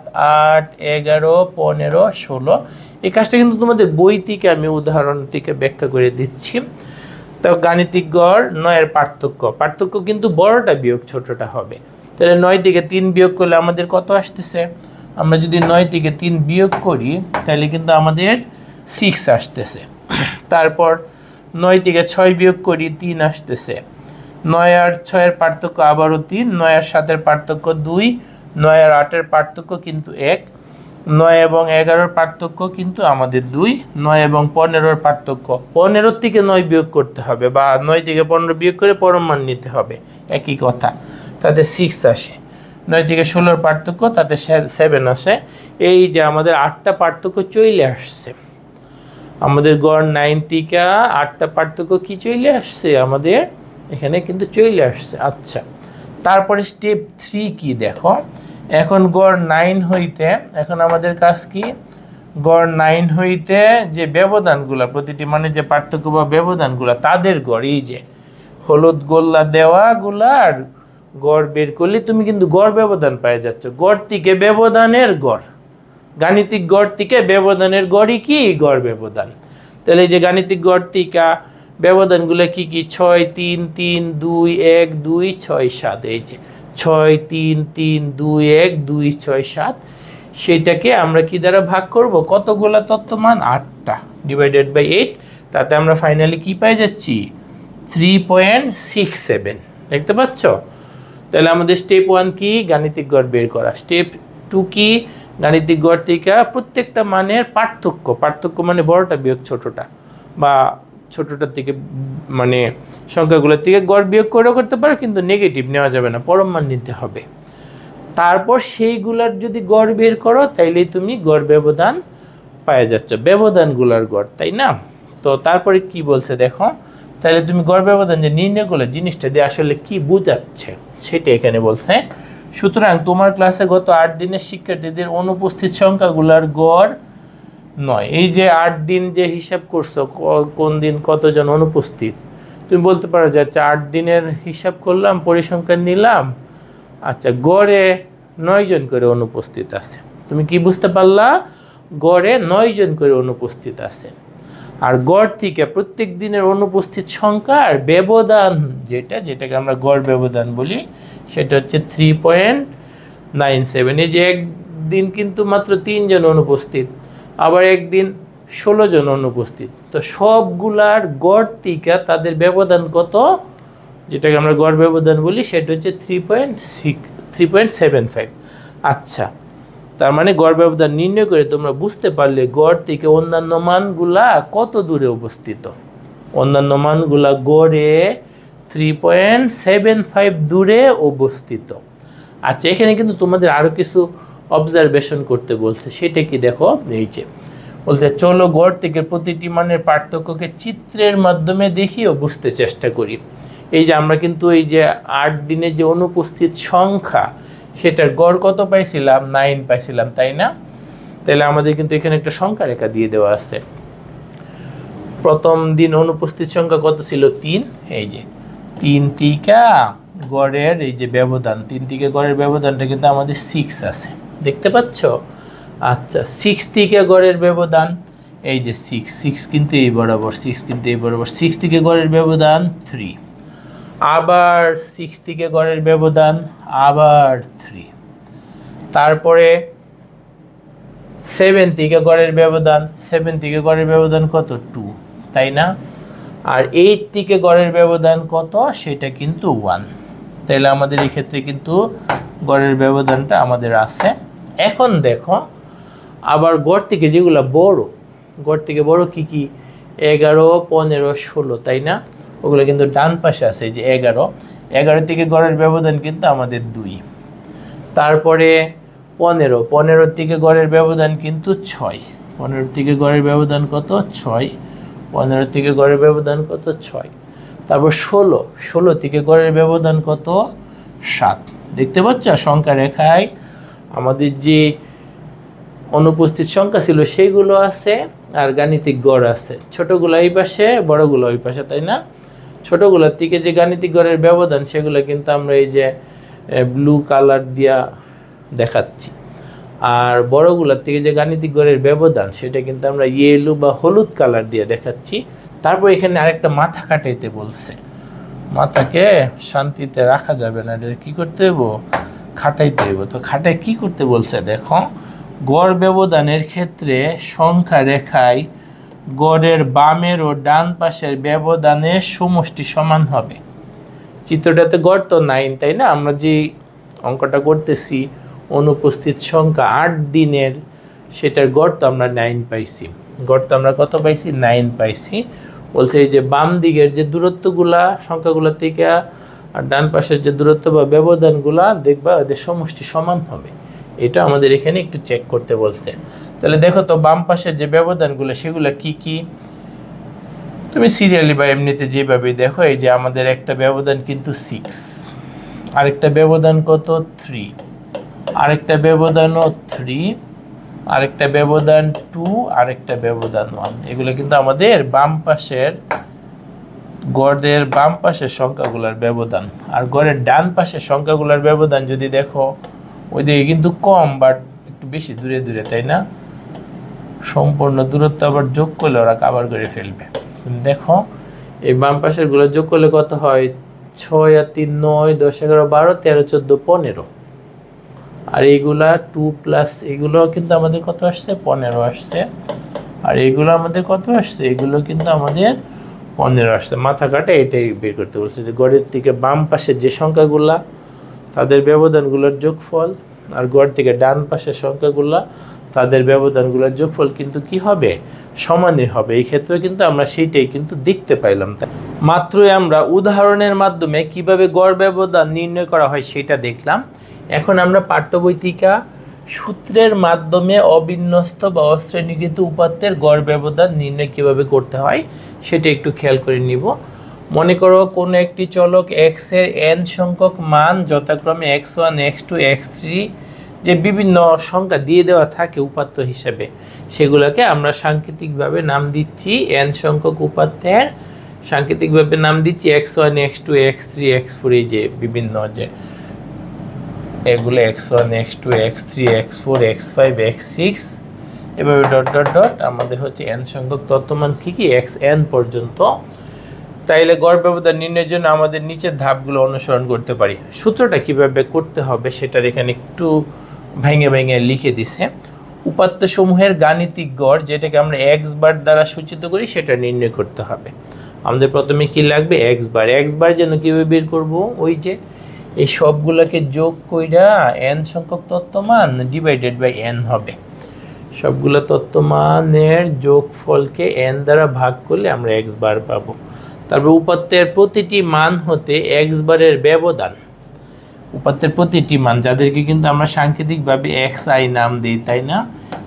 8, 11, 15, 16। এই কাজটা কিন্তু তোমাদের বই থেকে আমি উদাহরণ থেকে ব্যাখ্যা করে দিচ্ছি। তো গাণিতিক গড় 9-এর পার্থক্য কিন্তু বড়টা বিয়োগ ছোটটা হবে। তাহলে 9 থেকে 3 বিয়োগ করলে আমাদের কত আসতেছে? আমরা যদি 9 থেকে 3 বিয়োগ করি তাহলে কিন্তু আমাদের 6 আসতেছে। তারপর 9 থেকে 6 বিয়োগ করি, 3 আসতেছে। 9 আর 6-এর পার্থক্য আবারও 3, 9 আর 7-এর পার্থক্য 2, 9 আর 8-এর পার্থক্য কিন্তু 1, 9 এবং 11-এর পার্থক্য কিন্তু আমাদের 2, 9 এবং 15-এর পার্থক্য 15 থেকে 9 বিয়োগ করতে হবে, বা 9 থেকে 15 বিয়োগ করে পরম মান নিতে হবে, একই কথা। তাতে 6 আসে। 9 থেকে 16-এর পার্থক্য, তাতে 7 আসে। এই যে আমাদের 8টা পার্থক্য চলে আসছে। আমাদের গড় 9 থেকে 8টা পার্থক্য কি চলে আসছে? আমাদের এখানে কিন্তু চলে আসছে। আচ্ছা, তারপরে স্টেপ 3 কি দেখো। এখন গড় 9 হইতে, এখন আমাদের কাজ কি? গড় 9 হইতে যে ব্যবধানগুলো, প্রতিটি মানে যে পার্থক্য বা ব্যবধানগুলো, তাদের গড়, এই যে হলুদ গোল্লা দেওয়াগুলার গড় বের করলে তুমি কিন্তু গড় ব্যবধান পেয়ে যাচ্ছ। গড় থেকে ব্যবধানের গড়, গাণিতিক গড় থেকে ব্যবধানের গড়ই কি? গড় ব্যবধান। তাহলে এই যে গাণিতিক গড় থেকে ব্যবধানগুলো কি কি? 6, 3, 3, 2, 1, 2, 6, 7। এই যে 6, 3, 3, 2, 1, 2, 6, 7। সেটাকে আমরা কি দ্বারা ভাগ করব? কতগুলো তত্ত্বমান? 8টা ডিভাইডেড বাই 8। তাতে আমরা ফাইনালি কি পেয়ে যাচ্ছি? 3.67। দেখতে পাচ্ছ? তাহলে আমাদের স্টেপ 1 কি? গাণিতিক গড় বের করা। স্টেপ 2 কি? গাণিতিক গড় থেকে প্রত্যেকটা মানের পার্থক্য মানে বড়টা বিয়োগ ছোটটা, বা ছোটটার থেকে মানে সংখ্যাগুলোর থেকে গড় বিয়োগ করেও করতে পারো, কিন্তু নেগেটিভ নেওয়া যাবে না, পরম মান নিতে হবে। তারপর সেইগুলার যদি গড় বের করো তাইলেই তুমি গড় ব্যবধান পাওয়া যাচ্ছ, ব্যবধানগুলার গড়, তাই না? তো তারপরে কি বলছে দেখো। তাহলে তুমি গড় ব্যবধান যে নির্ণয় করলে, জিনিসটা দিয়ে আসলে কি বোঝাচ্ছে সেটা এখানে বলছে। সুতরাং তোমার ক্লাসে গত 8 দিনের শিক্ষার্থীদের অনুপস্থিত সংখ্যাগুলার গড় 9। এই যে 8 দিন যে হিসাব করছো, কোন দিন কতজন অনুপস্থিত, তুমি বলতে পারো যে আচ্ছা 8 দিনের হিসাব করলাম, পরিসংখ্যান নিলাম, আচ্ছা গড়ে 9 জন করে অনুপস্থিত আছে। তুমি কি বুঝতে পারলা? গড়ে 9 জন করে অনুপস্থিত আছে। আর গড় থেকে প্রত্যেক দিনের অনুপস্থিত সংখ্যা আর ব্যবধান যেটাকে আমরা গড় ব্যবধান বলি, সেটা হচ্ছে 3.97। এই যে একদিন কিন্তু মাত্র 3 জন অনুপস্থিত, আবার একদিন 16 জন অনুপস্থিত, তো সবগুলার গড় থেকে তাদের ব্যবধান কত, যেটাকে আমরা গড় ব্যবধান বলি, সেটা হচ্ছে 3.75। আচ্ছা, তার মানে গড় ব্যবধান নির্ণয় করে তোমরা বুঝতে পারলে গড় থেকে অন্যান্য মানগুলা কত দূরে অবস্থিত। অন্যান্য মানগুলা গড়ে 3.75 দূরে অবস্থিত। আচ্ছা, এখানে কিন্তু তোমাদের আরও কিছু অবজারভেশন করতে বলছে, সেটা কি দেখো। এই যে বলতে চলো গড় থেকে প্রতিটি মানের পার্থক্যকে চিত্রের মাধ্যমে দেখিও বুঝতে চেষ্টা করি। এই যে আমরা কিন্তু এই যে 8 দিনে যে অনুপস্থিত সংখ্যা, সেটার গড় কত পাইছিলাম? 9 পাইছিলাম, তাই না? তাহলে আমাদের কিন্তু এখানে একটা সংখ্যা রেখা দিয়ে দেওয়া আছে। প্রথম দিন অনুপস্থিত সংখ্যা কত ছিল? 3। এই যে 3 থেকে গড়ের এই যে ব্যবধান, 3 থেকে গড়ের ব্যবধানটা কিন্তু আমাদের 6 আছে, দেখতে পাচ্ছ? আচ্ছা, 6 থেকে গড়ের ব্যবধান এই যে 6 কিন্তু এই বরাবর, 6 কিন্তু এই বরাবর, 6 থেকে গড়ের ব্যবধান 3, আবার 6 থেকে গড়ের ব্যবধান আবার 3, তারপরে 7 থেকে গড়ের ব্যবধান, 7 থেকে গড়ের ব্যবধান কত? 2, তাই না? আর 8 থেকে গড়ের ব্যবধান কত? সেটা কিন্তু 1। তাহলে আমাদের এই ক্ষেত্রে কিন্তু গড়ের ব্যবধানটা আমাদের আছে। এখন দেখো আবার গড় থেকে যেগুলো বড়, গড় থেকে বড় কি কি? 11, 15, 16, তাই না? ওগুলো কিন্তু ডান পাশে আছে। যে 11 থেকে গড়ের ব্যবধান কিন্তু আমাদের 2। তারপরে 15 থেকে গড়ের ব্যবধান কিন্তু 6, 15 থেকে গড়ের ব্যবধান কত? 6, 15 থেকে গড়ের ব্যবধান কত? 6। তারপর 16 থেকে গড়ের ব্যবধান কত? 7। দেখতে পাচ্ছ সংখ্যা রেখায় আমাদের যে অনুপস্থিত সংখ্যা ছিল সেইগুলো আছে, আর গাণিতিক গড় আছে। ছোটগুলো এই পাশে, বড়গুলো ওই পাশে, তাই না? ছোটগুলোর থেকে যে গাণিতিক গড়ের ব্যবধান, সেগুলো কিন্তু আমরা এই যে ব্লু কালার দিয়া দেখাচ্ছি। আর বড়গুলোর থেকে যে গাণিতিক গড়ের ব্যবধান, সেটা কিন্তু আমরা ইয়েলো বা হলুদ কালার দিয়ে দেখাচ্ছি। তারপর এখানে আরেকটা মাথা কাটাইতে বলছে। মাথাকে শান্তিতে রাখা যাবে না, এটা কী করতে হইব? খাটাইতে হইব। তো খাটাই কি করতে বলছে দেখো। গড় ব্যবধানের ক্ষেত্রে সংখ্যা রেখায় গড়ের বামের ও ডান পাশের ব্যবধানের সমষ্টি সমান হবে। চিত্রটাতে গড় তো 9, তাই না? আমরা যে অঙ্কটা করতেছি অনুপস্থিত সংখ্যা 8 দিনের, সেটার গড় তো আমরা 9 পাইছি। গড় তো আমরা কত পাইছি? 9 পাইছি। বলছে এই যে বাম দিকের যে দূরত্বগুলা সংখ্যাগুলো থেকে আর ডান পাশের যে দূরত্ব বা ব্যবধানগুলা দেখবা ওদের সমষ্টি সমান হবে। এটা আমাদের এখানে একটু চেক করতে বলছে। তাহলে দেখো তো বাম পাশের যে ব্যবধানগুলো সেগুলো কি কি? তুমি সিরিয়ালি বা এমনিতে যেভাবে দেখো, এই যে আমাদের একটা ব্যবধান কিন্তু 6, আরেকটা ব্যবধান কত? 3, আরেকটা ব্যবধানও 3, আরেকটা ব্যবধান 2, আরেকটা ব্যবধান 1। এগুলো কিন্তু আমাদের বাম পাশের গড়ের বাম পাশের সংখ্যাগুলোর ব্যবধান। আর গড়ের ডান পাশের সংখ্যাগুলোর ব্যবধান যদি দেখো, ওইদিকে কিন্তু কম বাট একটু বেশি দূরে দূরে, তাই না? সম্পূর্ণ দূরত্ব আবার যোগ করলে ওরা কাভার করে ফেলবে। দেখো এই বাম পাশের গুলো যোগ করলে কত হয়? 6 আর 3 9, 10 11 12 13 14 15। আর এইগুলা 2 প্লাস এগুলো কিন্তু আমাদের কত আসছে? 15 আসছে। আর এইগুলো আমাদের কত আসছে? এগুলো কিন্তু আমাদের 15 আসছে। মাথা কাটা এটাই বের করতে বলছে যে গড়ের থেকে বাম পাশের যে সংখ্যাগুলা তাদের ব্যবধানগুলোর যোগফল, আর গড় থেকে ডান পাশের সংখ্যাগুলা তাদের ব্যবধানগুলোর যোগফল কিন্তু কি হবে? সমানই হবে। এই ক্ষেত্রে কিন্তু আমরা সেইটাই কিন্তু দেখতে পাইলাম। মাত্রই আমরা উদাহরণের মাধ্যমে কিভাবে গড় ব্যবধান নির্ণয় করা হয় সেটা দেখলাম। এখন আমরা পাঠ্যবই থেকে সূত্রের মাধ্যমে অবিন্যস্ত বা অশ্রেণীকৃত উপাত্তের গড় ব্যবধান নির্ণয় কিভাবে করতে হয় সেটা একটু খেয়াল করে নিব। মনে করো কোনো একটি চলক x এর n সংখ্যক মান যথাক্রমে x1 x2 x3 যে বিভিন্ন সংখ্যা দিয়ে দেওয়া থাকে উপাত্ত হিসেবে, সেগুলোকে আমরা সাংকেতিকভাবে নাম দিচ্ছি n সংখ্যক উপাত্তের সাংকেতিকভাবে নাম দিচ্ছি x1 x2 x3 x4, এই যে বিভিন্ন যে এগুলো x1 x2 x3 x4 x5 x6 এভাবে ডট ডট ডট আমাদের হচ্ছে n সংখ্যক তত্ত্বমান কি xn পর্যন্ত। তাইলে গড় ব্যবধান নির্ণয়ের জন্য আমাদের নিচের ধাপগুলো অনুসরণ করতে পারি। সূত্রটা কিভাবে করতে হবে সেটার এখানে একটু ভেঙে ভেঙে লিখে দিছে। উপাত্ত সমূহের গাণিতিক গড় যেটাকে আমরা x বার দ্বারা সূচিত করি সেটা নির্ণয় করতে হবে। আমাদের প্রথমে কি লাগবে x বার যেন কিভাবে বের করব, ওই যে এই সবগুলোকে যোগ কইরা n সংখ্যক তত্ত্বমান ডিভাইডেড বাই n হবে। সবগুলো তত্ত্বমানের যোগফলকে n দ্বারা ভাগ করলে আমরা x বার পাবো। তারপর উপাত্তের প্রতিটি মান হতে x বারের ব্যবধান, উপাত্তের প্রতিটি মান যাদেরকে কিন্তু আমরা সাংকেতিকভাবে xi নাম দিই তাই না,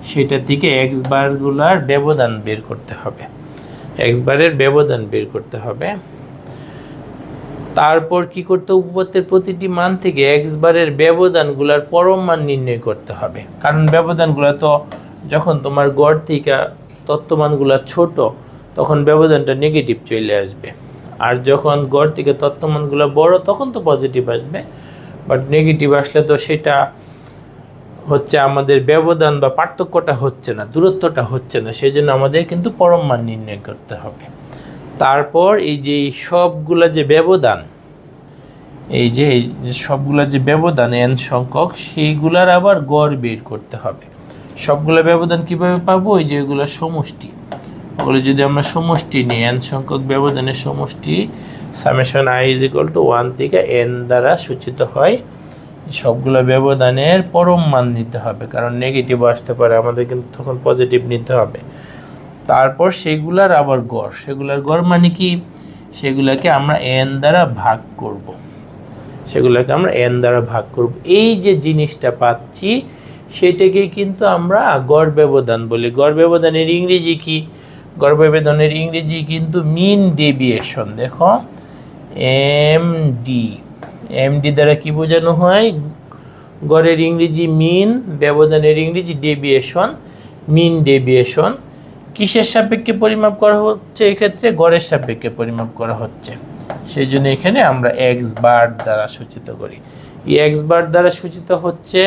সেটা থেকে x বারগুলার ব্যবধান বের করতে হবে, x বারের ব্যবধান বের করতে হবে। তারপর কি করতে হবে, উপাত্তের প্রতিটি মান থেকে x বারের ব্যবধানগুলার পরম মান নির্ণয় করতে হবে। কারণ ব্যবধানগুলো তো যখন তোমার গড় থেকে তত্ত্বমানগুলো ছোট তখন ব্যবধানটা নেগেটিভ চলে আসবে, আর যখন গড় থেকে তত্ত্বমানগুলো বড় তখন তো পজিটিভ আসবে। বাট নেগেটিভ আসলে তো সেটা হচ্ছে আমাদের ব্যবধান বা পার্থক্যটা হচ্ছে না, দূরত্বটা হচ্ছে না, সেই জন্য আমাদের কিন্তু পরম মান নির্ণয় করতে হবে। তারপর এই যে সবগুলা যে ব্যবধান, এই যে সবগুলা যে ব্যবধান n সংখ্যক, সেইগুলার আবার গড় বের করতে হবে। সবগুলা ব্যবধান কিভাবে পাবো, ওই যে এগুলো সমষ্টি, ওগুলো যদি আমরা সমষ্টি নিই n সংখ্যক ব্যবধানের সমষ্টি সামেশন i = 1 থেকে n দ্বারা সূচিত হয়। সবগুলো ব্যবধানের পরম মান নিতে হবে, কারণ নেগেটিভ আসতে পারে, আমাদের কিন্তু তখন পজিটিভ নিতে হবে। তারপর সেগুলার আবার গড়, সেগুলার গড় মানে কি, সেগুলাকে আমরা n দ্বারা ভাগ করব, সেগুলাকে আমরা n দ্বারা ভাগ করব। এই যে জিনিসটা পাচ্ছি সেটাকে কিন্তু আমরা গড় ব্যবধান বলি। গড় ব্যবধানের ইংরেজি কি, গড় ব্যবধানের ইংরেজি কিন্তু মিন ডেভিয়েশন। দেখো এমডি দ্বারা কি বোঝানো হয়, গড়ের ইংরেজি মিন, ব্যবধানের ইংরেজি ডেভিয়েশন। মিন ডেভিয়েশন কিসের সাপেক্ষে পরিমাপ করা হচ্ছে, এক্ষেত্রে গড়ের সাপেক্ষে পরিমাপ করা হচ্ছে, সেই জন্য এখানে আমরা x বার দ্বারা সূচিত করি। এই x বার দ্বারা সূচিত হচ্ছে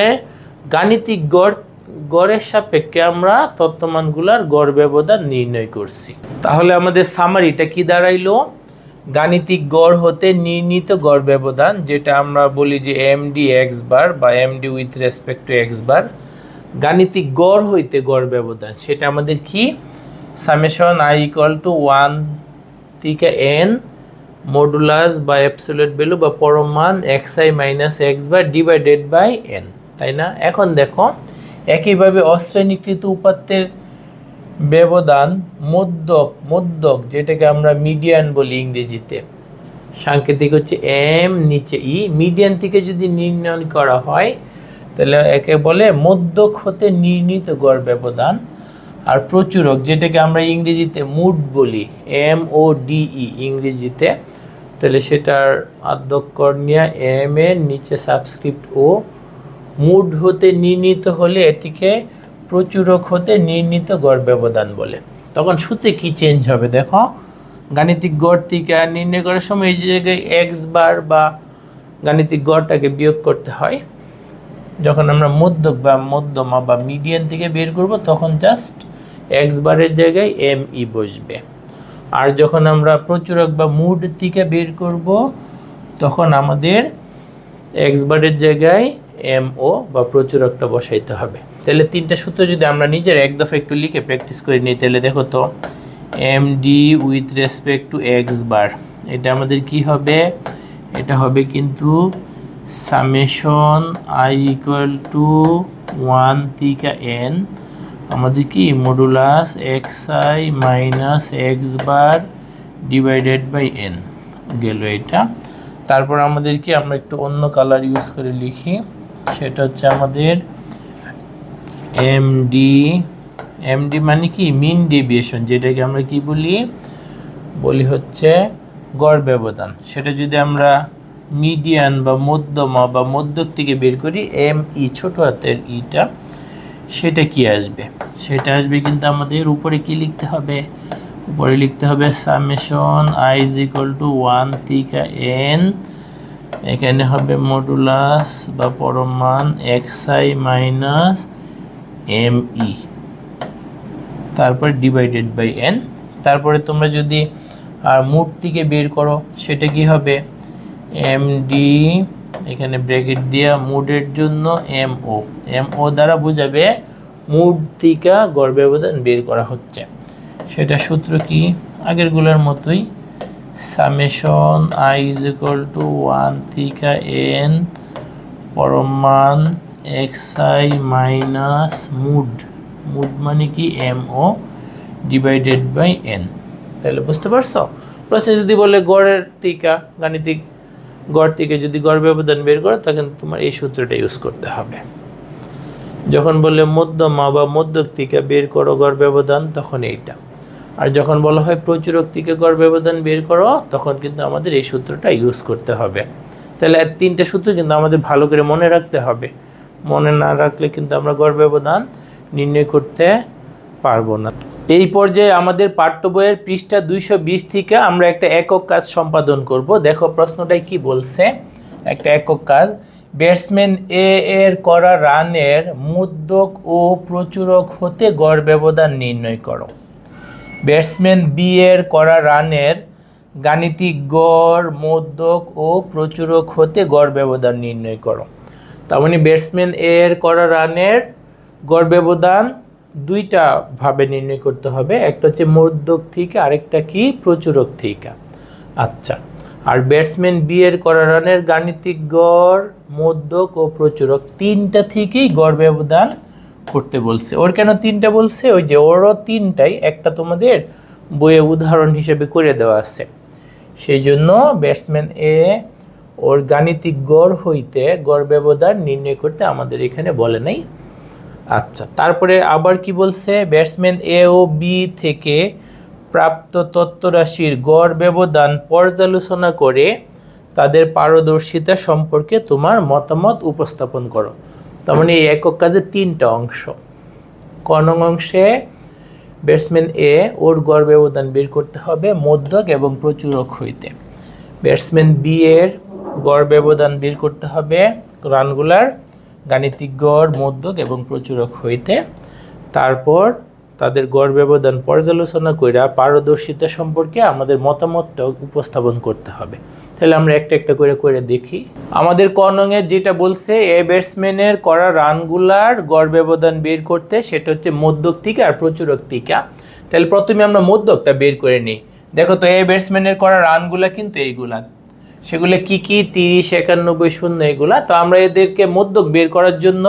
গাণিতিক গড়ের সাপেক্ষে আমরা তত্ত্বমানগুলার গড় ব্যবধান নির্ণয় করছি। তাহলে আমাদের সামারিটা কি দাঁড়াইলো, গাণিতিক গড় হতে নির্ণীত গড় ব্যবধান, যেটা আমরা বলি যে এমডি x বার বা MD with respect two x বার, গাণিতিক গড় হইতে গড় ব্যবধান, সেটা আমাদের কি সামেশন i = 1 থেকে n মডুলাস বা অ্যাবসলিউট ভ্যালু বা পরম মান xi - x বার ডিভাইডেড বাই n, তাই না। এখন দেখো একইভাবে অশ্রেণীকৃত উপাত্তের ব্যবধান মধ্যক যেটাকে আমরা মিডিয়ান বলি ইংরেজিতে, সাংকেতিক হচ্ছে m নিচে e, মিডিয়ান থেকে যদি নির্ণয় করা হয় তাহলে একে বলে মধ্যক হতে নির্ণীত গড় ব্যবধান। আর প্রচুরক যেটাকে আমরা ইংরেজিতে মুড বলি, MODE ইংরেজিতে, তাহলে সেটার আদ্যক্ষর নিয়ে m এর নিচে সাবস্ক্রিপ্ট ও, মুড হতে নির্ণীত হলে এটিকে প্রচুরক হতে নির্ণীত গড় ব্যবধান বলে। তখন সূত্রে কি চেঞ্জ হবে, দেখো গাণিতিক গড় থেকে নির্ণয় করার সময় এই জায়গায় x বার বা গাণিতিক গড়টাকে বিয়োগ করতে হয়। যখন আমরা মধ্যক বা মধ্যমা বা মিডিয়ান থেকে বের করব তখন জাস্ট x বারের জায়গায় ME বসবে। আর যখন আমরা প্রচুরক বা মুড থেকে বের করব তখন আমাদের x বারের জায়গায় MO বা প্রচুরকটা বসাইতে হবে। তাহলে তিনটা সূত্র যদি আমরা নিজের এক দফা একটু লিখে প্র্যাকটিস করে নিই, তাহলে দেখো তো MD with respect two x বার, এটা আমাদের কি হবে, এটা হবে কিন্তু সামেশন i = 1 থেকে n আমাদের কি মডুলাস xi - x বার ডিভাইডেড বাই n গেল এটা। তারপর আমাদের কি, আমরা একটু অন্য কালার ইউজ করে লিখি, সেটা হচ্ছে আমাদের MD মানে কি মিন ডেভিয়েশন, যেটাকে আমরা কি বলি হচ্ছে গড় ব্যবধান। সেটা যদি আমরা মিডিয়ান বা মধ্যমা বা মধ্যক থেকে বের করি এম ই ছোট হাতের ইটা, সেটা কি আসবে? সেটা আসবে কিন্তু আমাদের উপরে কি লিখতে হবে? উপরে লিখতে হবে summation I is equal to 1 থেকে n, এখানে হবে মডুলাস বা পরম মান xi মাইনাস এম ই, তারপরে ডিভাইডেড বাই n। তারপরে তোমরা যদি আর মোট থেকে বের করো সেটা কি হবে? এম ডি, এখানে ব্র্যাকেট দিয়া মোডের জন্য এম ও দ্বারা বোঝাবে মোড থেকে গড় ব্যবধান বের করা হচ্ছে। সেটা সূত্র কি? আগেরগুলোর মতোই, summation I is equal to 1 থেকে n পরম মান xi মাইনাস মুড মানে কি M O divided by n। তাহলে বুঝতে পারছো? প্রশ্নে যদি বলে গড়ের টিকা, গাণিতিক গড় থেকে যদি গড় ব্যবধান বের করো তখন তোমার এই সূত্রটা ইউজ করতে হবে। যখন বলে মধ্যমা বা মধ্যক থেকে বের করো গড় ব্যবধান তখন এইটা, আর যখন বলা হয় প্রচুরক থেকে গড় ব্যবধান বের করো তখন কিন্তু আমাদের এই সূত্রটা ইউজ করতে হবে। তাহলে তিনটে সূত্র কিন্তু আমাদের ভালো করে মনে রাখতে হবে, মনে না রাখলে কিন্তু আমরা গড় ব্যবধান নির্ণয় করতে পারবো না। এই পর্যায়ে আমাদের পাঠ্য বইয়ের পৃষ্ঠা 220 থেকে আমরা একটা একক কাজ সম্পাদন করব। দেখো প্রশ্নটাই কি বলছে, একটা একক কাজ, ব্যাটসম্যান এ এর করা রানের মধ্যক ও প্রচুরক হতে গড় ব্যবধান নির্ণয় করো। ব্যাটসম্যান বি এর করা রানের গাণিতিক গড়, মধ্যক ও প্রচুরক হতে গড় ব্যবধান নির্ণয় করো। তার মানে ব্যাটসম্যান এ এর করা রানের গড় ব্যবধান দুইটা ভাবে নির্ণয় করতে হবে, একটা হচ্ছে মধ্যক থেকে, আরেকটা কি প্রচুরক থেকে। আচ্ছা, আর ব্যাটসম্যান বি এর করা রানের গাণিতিক গড়, মধ্যক ও প্রচুরক তিনটা থেকেই গড় ব্যবধান করতে বলছে। ওর কেন তিনটা বলছে? ওই যে ওরও তিনটাই, একটা তোমাদের বইয়ে উদাহরণ হিসেবে করে দেওয়া আছে। সেই জন্য ব্যাটসম্যান এ ওর গাণিতিক গড় হইতে গড় ব্যবধান নির্ণয় করতে আমাদের এখানে বলে নাই। আচ্ছা, তারপরে আবার কি বলছে? ব্যাটসম্যান এ ও বি থেকে প্রাপ্ত তথ্যরাশির গড় ব্যবধান পর্যালোচনা করে তাদের পারদর্শিতা সম্পর্কে তোমার মতামত উপস্থাপন করো। তার মানে এই একক কাজে তিনটা অংশ। ক নং অংশে ব্যাটসম্যান এ ওর গড় ব্যবধান বের করতে হবে মধ্যক এবং প্রচুরক হইতে। ব্যাটসম্যান বি এর গড় ব্যবধান বের করতে হবে রানগুলার গাণিতিক গড়, মধ্যক এবং প্রচুরক হইতে। তারপর তাদের গড় ব্যবধান পর্যালোচনা করে পারদর্শিতা সম্পর্কে আমাদের মতামতটা উপস্থাপন করতে হবে। তাহলে আমরা একটা একটা করে করে দেখি। আমাদের ক নংয়ে যেটা বলছে এ ব্যাটসম্যানের করা রানগুলার গড় ব্যবধান বের করতে, সেটা হচ্ছে মধ্যক থেকে আর প্রচুরক থেকে। তাহলে প্রথমে আমরা মধ্যকটা বের করে নিই। দেখো তো, এ ব্যাটসম্যানের করা রানগুলা কিন্তু এইগুলা, সেগুলো কি কি 30, 91, 0 এগুলা। তো আমরা এদেরকে মধ্যক বের করার জন্য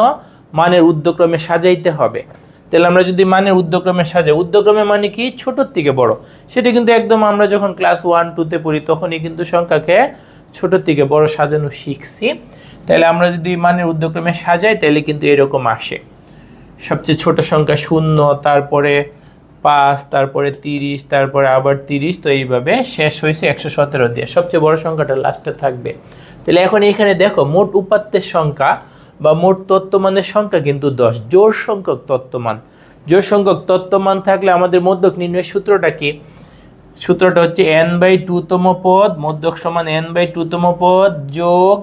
মানের ঊর্ধ্বক্রমে সাজাইতে হবে। তাহলে আমরা যদি মানের ঊর্ধ্বক্রমে সাজাই, ঊর্ধ্বক্রমে মানে কি ছোটোর থেকে বড়, সেটা কিন্তু একদম আমরা যখন ক্লাস 1, 2-তে পড়ি তখনই কিন্তু সংখ্যাকে ছোটোর থেকে বড় সাজানো শিখছি। তাহলে আমরা যদি মানের ঊর্ধ্বক্রমে সাজাই তাহলে কিন্তু এরকম আসে, সবচেয়ে ছোট সংখ্যা 0, তারপরে 5, তারপরে 30, তারপরে আবার 30, তো এইভাবে শেষ হয়েছে 117 দিয়ে, সবচেয়ে বড় সংখ্যাটা লাস্টে থাকবে। তাহলে এখন এখানে দেখো মোট উপাত্তের সংখ্যা বা মোট তত্ত্বমানের সংখ্যা কিন্তু 10, জোড় সংখ্যক তত্ত্বমান। জোড় সংখ্যক তত্ত্বমান থাকলে আমাদের মধ্যক নির্ণয়ের সূত্রটা কি? সূত্রটা হচ্ছে n/2তম পদ, মধ্যক সমান n/2তম পদ যোগ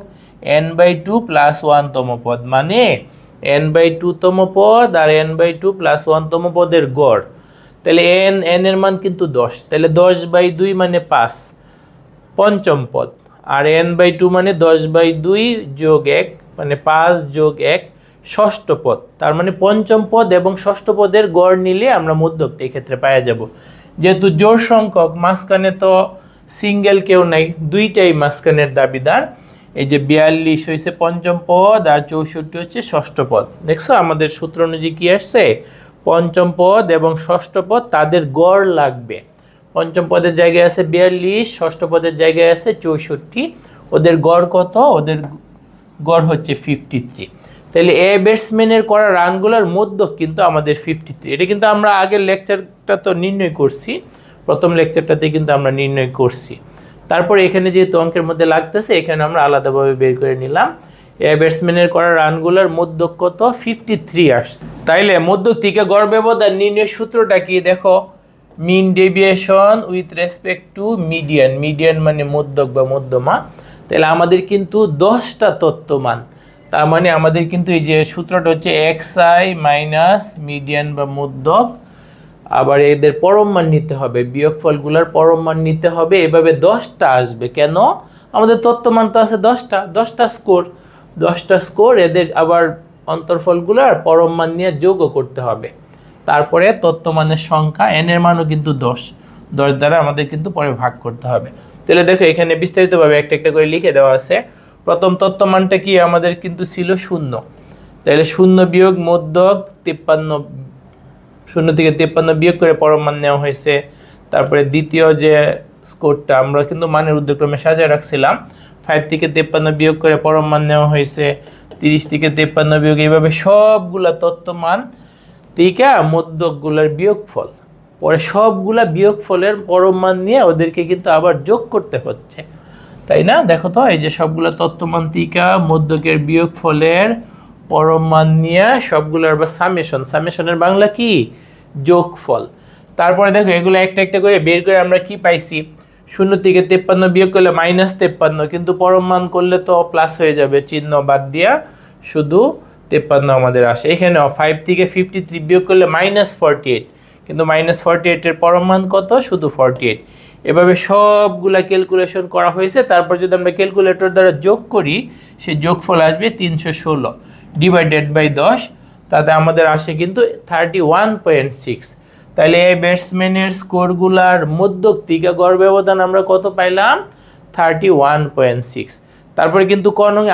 n/2 প্লাস 1তম পদ, মানে n/2তম পদ আর n/2 প্লাস 1তম পদের গড়। তাহলে n এর মান কিন্তু 10, তাহলে 10/2 মানে 5 পঞ্চম পদ, আর n/2 মানে 10/2 যোগ 1 মানে 5 যোগ 1 ষষ্ঠ পদ। তার মানে পঞ্চম পদ এবং ষষ্ঠ পদের গড় নিলে আমরা মধ্যকটা এক্ষেত্রে পাওয়া যাব। যেহেতু জোড় সংখ্যক, মাঝখানে তো সিঙ্গেল কেউ নাই, দুইটাই মাঝখানের দাবিদার। এই যে 42 হয়েছে পঞ্চম পদ আর 64 হচ্ছে ষষ্ঠ পদ। দেখছো আমাদের সূত্র অনুযায়ী কি আসছে? পঞ্চম পদ এবং ষষ্ঠ পদ তাদের গড় লাগবে। পঞ্চম পদের জায়গায় আছে 42, ষষ্ঠ পদের জায়গায় আছে 64। ওদের গড় কত? ওদের গড় হচ্ছে 53। তাহলে এ ব্যাটসম্যানের করা রানগুলোর মধ্যক কিন্তু আমাদের 53। এটা কিন্তু আমরা আগের লেকচারটা তো নির্ণয় করছি, প্রথম লেকচারটাতে কিন্তু আমরা নির্ণয় করছি। তারপরে এখানে যেহেতু অঙ্কের মধ্যে লাগতেছে এখানে আমরা আলাদাভাবে বের করে নিলাম। এ ব্যাটসম্যানের করা রানগুলোর মধ্যক কত 53 আসছে। তাইলে মধ্যক থেকে গড় ব্যবধান নির্ণয়ের সূত্রটা কি দেখো, mean deviation with respect to median. Median মানে মধ্যক বা মধ্যমা। তাহলে আমাদের কিন্তু 10টা তথ্যমান, তার মানে আমাদের কিন্তু এই যে সূত্রটা হচ্ছে xi মাইনাস মিডিয়ান বা মধ্যক, আবার এদের পরম মান নিতে হবে, বিয়োগফলগুলোর পরম মান নিতে হবে, এভাবে 10টা আসবে। কেন? আমাদের তথ্যমান তো আছে 10টা স্কোর, 10টা স্কোর, এদের আবার অন্তর্ফলগুলোর পরম মান নিয়ে যোগও করতে হবে। তারপরে তথ্যমানের সংখ্যা n এর মানও কিন্তু 10 দ্বারা আমাদের কিন্তু পরে ভাগ করতে হবে। তাহলে দেখো এখানে বিস্তারিতভাবে একটা একটা করে লিখে দেওয়া আছে। প্রথম তথ্যমানটা কি আমাদের কিন্তু ছিল 0, তাহলে 0 বিয়োগ মধ্যক 53, 0 থেকে 53 বিয়োগ করে পরম মান নেওয়া হয়েছে। তারপরে দ্বিতীয় যে স্কোরটা আমরা কিন্তু মানের ঊর্ধ্বক্রমে সাজিয়ে রাখছিলাম, 5 থেকে 53 বিয়োগ করে পরম মান নেওয়া হয়েছে। 30 থেকে 53 বিয়োগ, এইভাবে সবগুলা তথ্যমান থেকে মধ্যকগুলার বিয়োগফল, পরে সবগুলা বিয়োগফলের পরম মান নিয়ে ওদেরকে কিন্তু আবার যোগ করতে হচ্ছে, তাই না? দেখো তো এই যে সবগুলা তথ্যমান থেকে মধ্যকের বিয়োগফলের পরম মান নিয়ে সবগুলোর আবার সামেশন, সামেশনের বাংলা কি? যোগফল। তারপরে দেখো এগুলো একটা একটা করে বের করে আমরা কি পাইছি, 0 থেকে 53 বিয়োগ করলে -53, কিন্তু পরম মান করলে তো প্লাস হয়ে যাবে, চিহ্ন বাদ দিয়া শুধু 53 আমাদের আসে। এখানে 5 থেকে 53 বিয়োগ করলে -48, কিন্তু -48 এর পরম মান কত? শুধু 48। এভাবে সবগুলা ক্যালকুলেশন করা হয়েছে। তারপর যদি আমরা ক্যালকুলেটর দ্বারা যোগ করি, সেই যোগফল আসবে 316 ডিভাইডেড বাই 10, তাতে আমাদের আসে কিন্তু 31.6। তাহলে এই ব্যাটসম্যানের স্কোরগুলার মধ্যক থেকে গড় ব্যবধান আমরা কত পাইলাম? 31.6। তারপরে কিন্তু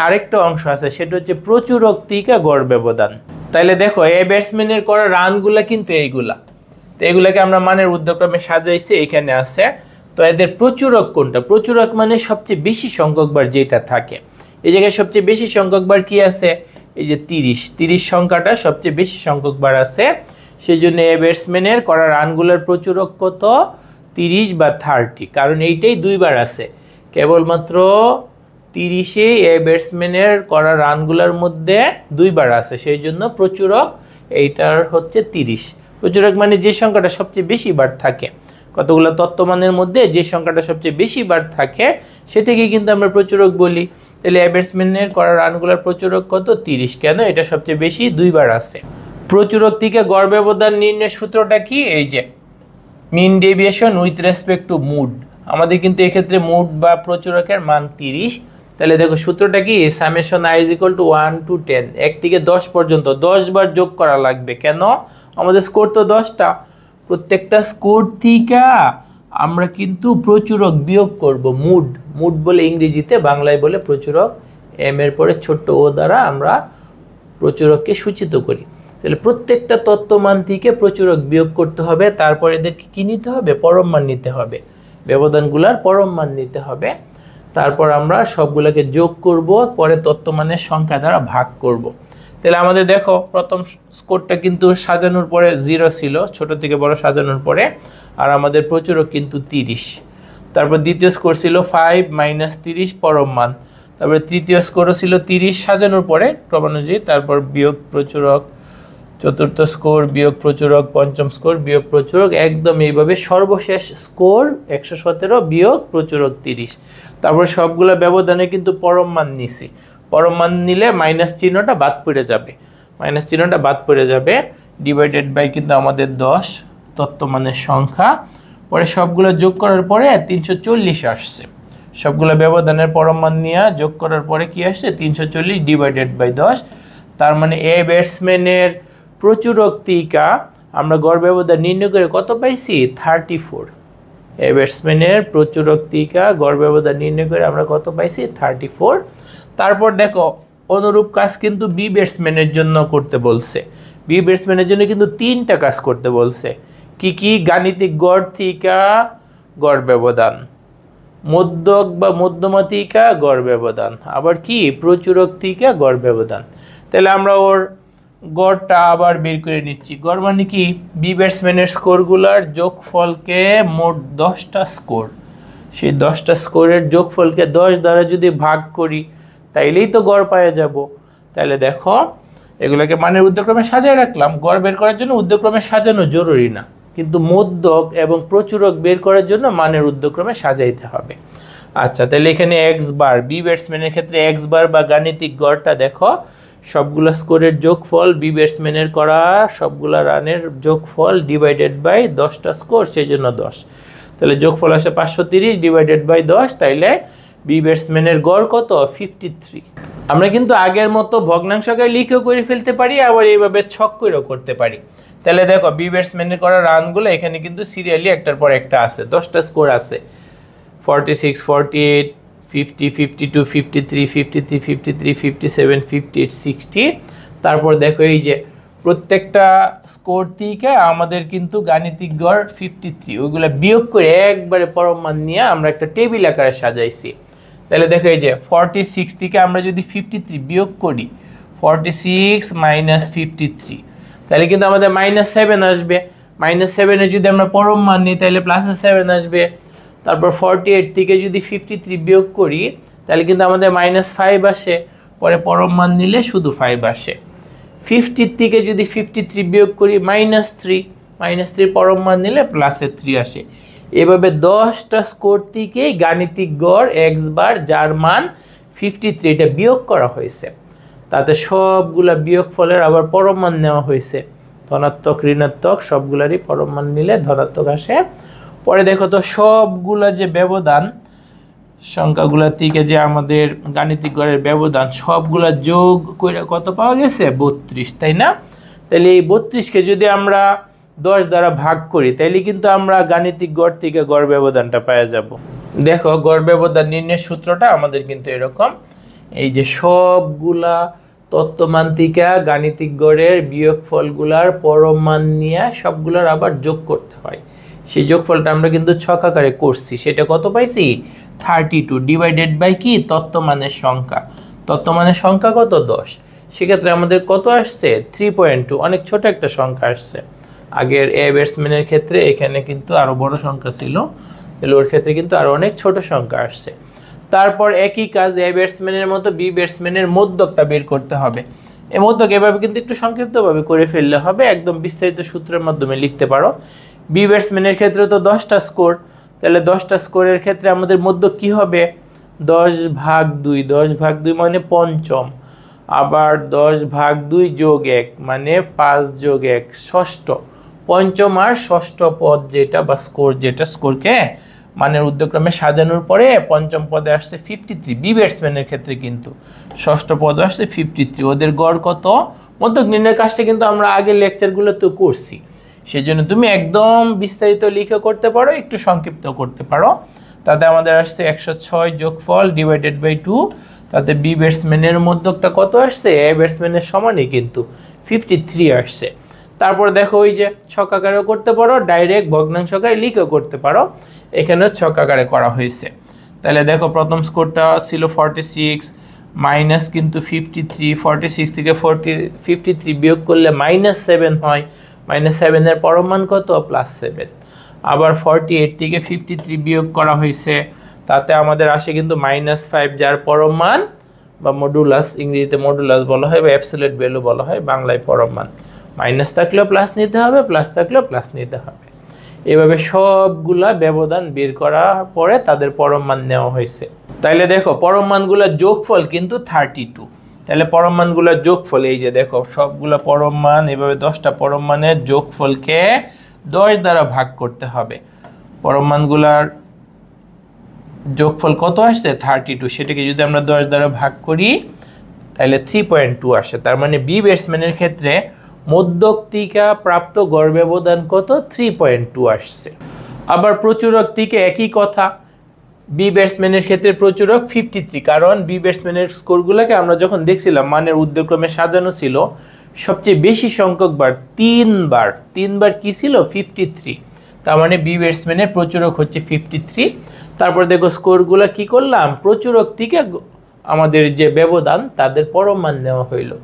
আরেকটা অংশ আছে, সেটা হচ্ছে প্রচুরক থেকে গড় ব্যবধান। তাহলে দেখো এই ব্যাটসম্যানের করা রানগুলা কিন্তু এইগুলা, তো এগুলাকে আমরা মানের ঊর্ধ্বক্রমে সাজাইছি, এখানে আছে। তো এদের প্রচুরক কোনটা? প্রচুরক মানে সবচেয়ে বেশি সংখ্যক বার যেটা থাকে। এই জায়গায় সবচেয়ে বেশি সংখ্যক বার কি আছে? এই যে 30 সংখ্যাটা সবচেয়ে বেশি সংখ্যক বার আছে, সেই জন্য এই ব্যাটসম্যানের করা রানগুলোর প্রচুরক কত? 30 বা 30, কারণ এইটাই দুইবার আছে। কেবলমাত্র 30-এ এই ব্যাটসম্যানের করা রানগুলোর মধ্যে দুইবার আছে, সেই জন্য প্রচুরক এইটার হচ্ছে 30। প্রচুরক মানে যে সংখ্যাটা সবচেয়ে বেশি বার থাকে, কতগুলো তত্ত্বমানের মধ্যে যে সংখ্যাটা সবচেয়ে বেশি বার থাকে সেটাকে কিন্তু আমরা প্রচুরক বলি। তাহলে এই ব্যাটসম্যানের করা রানগুলোর প্রচুরক কত? 30। কেন? এটা সবচেয়ে বেশি দুইবার আছে। প্রচুরক থেকে গড় ব্যবধান নির্ণয়ের সূত্রটা কি? এই যে mean deviation with respect to mode. আমাদের কিন্তু এক্ষেত্রে মুড বা প্রচুরকের মান 30। তাহলে দেখো সূত্রটা কি? সামেশন i = 1 to 10, 1 থেকে 10 পর্যন্ত 10 বার যোগ করা লাগবে। কেন? আমাদের স্কোর তো 10টা, প্রত্যেকটা স্কোর থেকে আমরা কিন্তু প্রচুরক বিয়োগ করব। মুড বলে ইংরেজিতে, বাংলায় বলে প্রচুরক। এম এর পরে ছোট্ট ও দ্বারা আমরা প্রচুরককে সূচিত করি। তাহলে প্রত্যেকটা তত্ত্বমান থেকে প্রচুরক বিয়োগ করতে হবে, তারপর এদেরকে কি নিতে হবে? পরম মান নিতে হবে, ব্যবধানগুলার পরম মান নিতে হবে। তারপর আমরা সবগুলোকে যোগ করব, পরে তত্ত্বমানের সংখ্যা দ্বারা ভাগ করব। তাহলে আমাদের দেখো প্রথম স্কোরটা কিন্তু সাজানোর পরে 0 ছিল, ছোট থেকে বড় সাজানোর পরে, আর আমাদের প্রচুরক কিন্তু 30। তারপর দ্বিতীয় স্কোর ছিল 5 - 30 পরম মান। তারপরে তৃতীয় স্কোরও ছিল 30 সাজানোর পরে ক্রমানুযায়ী, তারপর বিয়োগ প্রচুরক, চতুর্থ স্কোর বিয়োগ প্রচুরক, পঞ্চম স্কোর বিয়োগ প্রচুরক, একদম এইভাবে সর্বশেষ স্কোর 117 বিয়োগ প্রচুরক 30। তারপর সবগুলো ব্যবধানে কিন্তু পরম মান নিছি, পরম মান নিলে মাইনাস চিহ্নটা বাদ পড়ে যাবে, মাইনাস চিহ্নটা বাদ পড়ে যাবে, ডিভাইডেড বাই কিন্তু আমাদের 10 তত্ত্বমানের সংখ্যা। পরে সবগুলো যোগ করার পরে 340 আসছে, সবগুলো ব্যবধানের পরম মান নিয়ে যোগ করার পরে কি আসছে? 340 ডিভাইডেড বাই 10। তার মানে এ ব্যাটসম্যানের প্রচুরক থেকে আমরা গড় ব্যবধান নির্ণয় করে কত পাইছি? 34। এ ব্যাটসম্যানের প্রচুরক থেকে গড় ব্যবধান নির্ণয় করে আমরা কত পাইছি? 34। তারপর দেখো অনুরূপ কাজ কিন্তু বি ব্যাটসম্যানের জন্য করতে বলছে। বি ব্যাটসম্যানের জন্য কিন্তু 3টা কাজ করতে বলছে। কি কি? গাণিতিক গড় থেকে গড় ব্যবধান, মধ্যক বা মধ্যমা থেকে গড় ব্যবধান, আবার কি? প্রচুরক থেকে গড় ব্যবধান। তাহলে আমরা ওর গড়টা আবার বের করে নিচ্ছি। গড় মানে কি? বি ব্যাটসম্যানের স্কোরগুলার যোগফলকে মোট 10টা স্কোর, সেই 10টা স্কোরের যোগফলকে 10 দ্বারা যদি ভাগ করি তাইলেই তো গড় পাওয়া যাব। তাহলে দেখো এগুলোকে মানের ঊর্ধ্বক্রমে সাজিয়ে রাখলাম। গড় বের করার জন্য ঊর্ধ্বক্রমে সাজানো জরুরি না, কিন্তু মধ্যক এবং প্রচুরক বের করার জন্য মানের ঊর্ধ্বক্রমে সাজাইতে হবে। আচ্ছা, তাহলে এখানে এক্স বার, বি ব্যাটসম্যানের ক্ষেত্রে এক্স বার বা গাণিতিক গড়টা দেখো সবগুলা স্কোরের যোগফল, বি ব্যাটসম্যানের করা সবগুলা রানের যোগফল ডিভাইডেড বাই 10টা স্কোর, সেই জন্য 10। তাহলে যোগফল আসে 530 ডিভাইডেড বাই 10, তাইলে বি ব্যাটসম্যানের গড় কত? 53। আমরা কিন্তু আগের মতো ভগ্নাংশকে লিখেও করে ফেলতে পারি, আবার এইভাবে ছক করেও করতে পারি। তাহলে দেখো বি ব্যাটসম্যানের করা রানগুলো এখানে কিন্তু সিরিয়ালি একটার পর একটা আছে, 10টা স্কোর আছে, 46, 48, 50, 52, 53, 53, 53, 57, 58, 60। তারপর দেখো এই যে প্রত্যেকটা স্কোর থেকে আমাদের কিন্তু গাণিতিক গড় 53, ওইগুলো বিয়োগ করে একবারে পরম মান নিয়ে আমরা একটা টেবিল আকারে সাজাইছি। তাহলে দেখো এই যে 46 থেকে আমরা যদি 53 বিয়োগ করি, 46 মাইনাস 53, তাহলে কিন্তু আমাদের -7 আসবে। -7-এর যদি আমরা পরম মান নিই তাহলে +7 আসবে। তারপর 48 থেকে যদি 53 বিয়োগ করি তাহলে কিন্তু আমাদের -5 আসে, পরে পরম মান নিলে শুধু 5 আসে। 50 থেকে যদি 53 বিয়োগ করি -3 পরম মান নিলে +3 আসে। এভাবে 10টা স্কোর থেকেই গাণিতিক গড় এক্স বার যার মান 53 এটা বিয়োগ করা হয়েছে, তাতে সবগুলা বিয়োগ ফলের আবার পরম মান নেওয়া হয়েছে, ধনাত্মক ঋণাত্মক সবগুলারই পরম মান নিলে ধনাত্মক আসে। পরে দেখো তো সবগুলা যে ব্যবধান সংখ্যাগুলা থেকে যে আমাদের গাণিতিক গড়ের ব্যবধান সবগুলা যোগ করে কত পাওয়া গেছে? 32, তাই না? তাহলে এই 32কে যদি আমরা 10 দ্বারা ভাগ করি তাইলে কিন্তু আমরা গাণিতিক গড় থেকে গড় ব্যবধানটা পেয়ে যাব। দেখো গড় ব্যবধান নির্ণয়ের সূত্রটা আমাদের কিন্তু এরকম, এই যে সবগুলা তত্ত্বমান থেকে গাণিতিক গড়ের বিয়োগফলগুলার পরম মান নিয়ে সবগুলার আবার যোগ করতে হয়। সেই যোগফলটা আমরা কিন্তু ছক আকারে করছি, সেটা কত পাইছি? 32 ডিভাইডেড বাই কি? তত্ত্বমানের সংখ্যা। তত্ত্বমানের সংখ্যা কত? 10। সেক্ষেত্রে আমাদের কত আসছে? 3.2, অনেক ছোট একটা সংখ্যা আসছে। আগের এ ব্যাটসম্যানের ক্ষেত্রে এখানে কিন্তু আরো বড় সংখ্যা ছিল, তাহলে ওর ক্ষেত্রে কিন্তু আরো অনেক ছোট সংখ্যা আসছে। তারপর একই কাজ এ ব্যাটসম্যানের মতো বি ব্যাটসম্যানের মধ্যকটা বের করতে হবে। এই মধ্যক এভাবে কিন্তু একটু সংক্ষিপ্তভাবে করে ফেললে হবে, একদম বিস্তারিত সূত্রের মাধ্যমে লিখতে পারো। বি ব্যাটসম্যানের ক্ষেত্রে তো 10টা স্কোর, তাহলে 10টা স্কোরের ক্ষেত্রে আমাদের মধ্যক কি হবে? 10/2, 10/2 মানে পঞ্চম, আবার 10/2 যোগ 1 মানে 5 যোগ 1 ষষ্ঠ, পঞ্চম আর ষষ্ঠ পদ যেটা বা স্কোর, যেটা স্কোরকে মানের ঊর্ধ্বক্রমে সাজানোর পরে পঞ্চম পদে আসছে 53 বি ব্যাটসম্যানের ক্ষেত্রে, কিন্তু ষষ্ঠ পদে আসছে 53। ওদের গড় কত? মধ্যক নির্ণয়ের কাজটা কিন্তু আমরা আগের লেকচারগুলো তো করছি, সেই জন্য তুমি একদম বিস্তারিত লিখে করতে পারো, একটু সংক্ষিপ্ত করতে পারো। তাতে আমাদের আসছে 106 যোগফল ডিভাইডেড বাই 2, তাতে বি ব্যাটসম্যানের মধ্যকটা কত আসছে? এ ব্যাটসম্যানের সমানই কিন্তু 53 আসছে। তারপর দেখো ওই যে ছক আকারেও করতে পারো, ডাইরেক্ট ভগ্নাংশ আকারে লিখেও করতে পারো, এখানেও ছক আকারে করা হয়েছে। তাহলে দেখো প্রথম স্কোরটা ছিল 46 মাইনাস কিন্তু 53, 46 থেকে 53 বিয়োগ করলে -7 হয়, -7-এর পরম মান কত? +7। আবার 48 থেকে 53 বিয়োগ করা হয়েছে, তাতে আমাদের আসে কিন্তু -5 যার পরম মান বা মডুলাস, ইংরেজিতে মডুলাস বলা হয় বা অ্যাবসলিউট ভ্যালু বলা হয়, বাংলায় পরম মান। মাইনাস থাকলেও প্লাস নিতে হবে, প্লাস থাকলেও প্লাস নিতে হবে। এভাবে সবগুলা ব্যবধান বের করার পরে তাদের পরম মান নেওয়া হয়েছে। তাইলে দেখো পরম মানগুলোর যোগফল কিন্তু 32। তাহলে পরম মানগুলোর যোগফল এই যে দেখো সবগুলা পরম মান, এভাবে 10টা পরম মানের যোগফলকে 10 দ্বারা ভাগ করতে হবে। পরম মানগুলার যোগফল কত আসছে? 32। সেটাকে যদি আমরা 10 দ্বারা ভাগ করি তাহলে 3.2 আসে। তার মানে বি ব্যাটসম্যানের ক্ষেত্রে মধ্যক থেকে প্রাপ্ত গড় ব্যবধান কত? 3.2 আসছে। আবার প্রচুরক থেকে একই কথা, বি ব্যাটসম্যানের ক্ষেত্রে প্রচুরক 53, কারণ বি ব্যাটসম্যানের স্কোরগুলোকে আমরা যখন দেখছিলাম মানের ঊর্ধ্বক্রমে সাজানো ছিল, সবচেয়ে বেশি সংখ্যক বার তিনবার কি ছিল? 53। তার মানে বি ব্যাটসম্যানের প্রচুরক হচ্ছে 53। তারপর দেখো স্কোরগুলো কি করলাম? প্রচুরক থেকে আমাদের যে ব্যবধান তাদের পরম মান নেওয়া হইলো।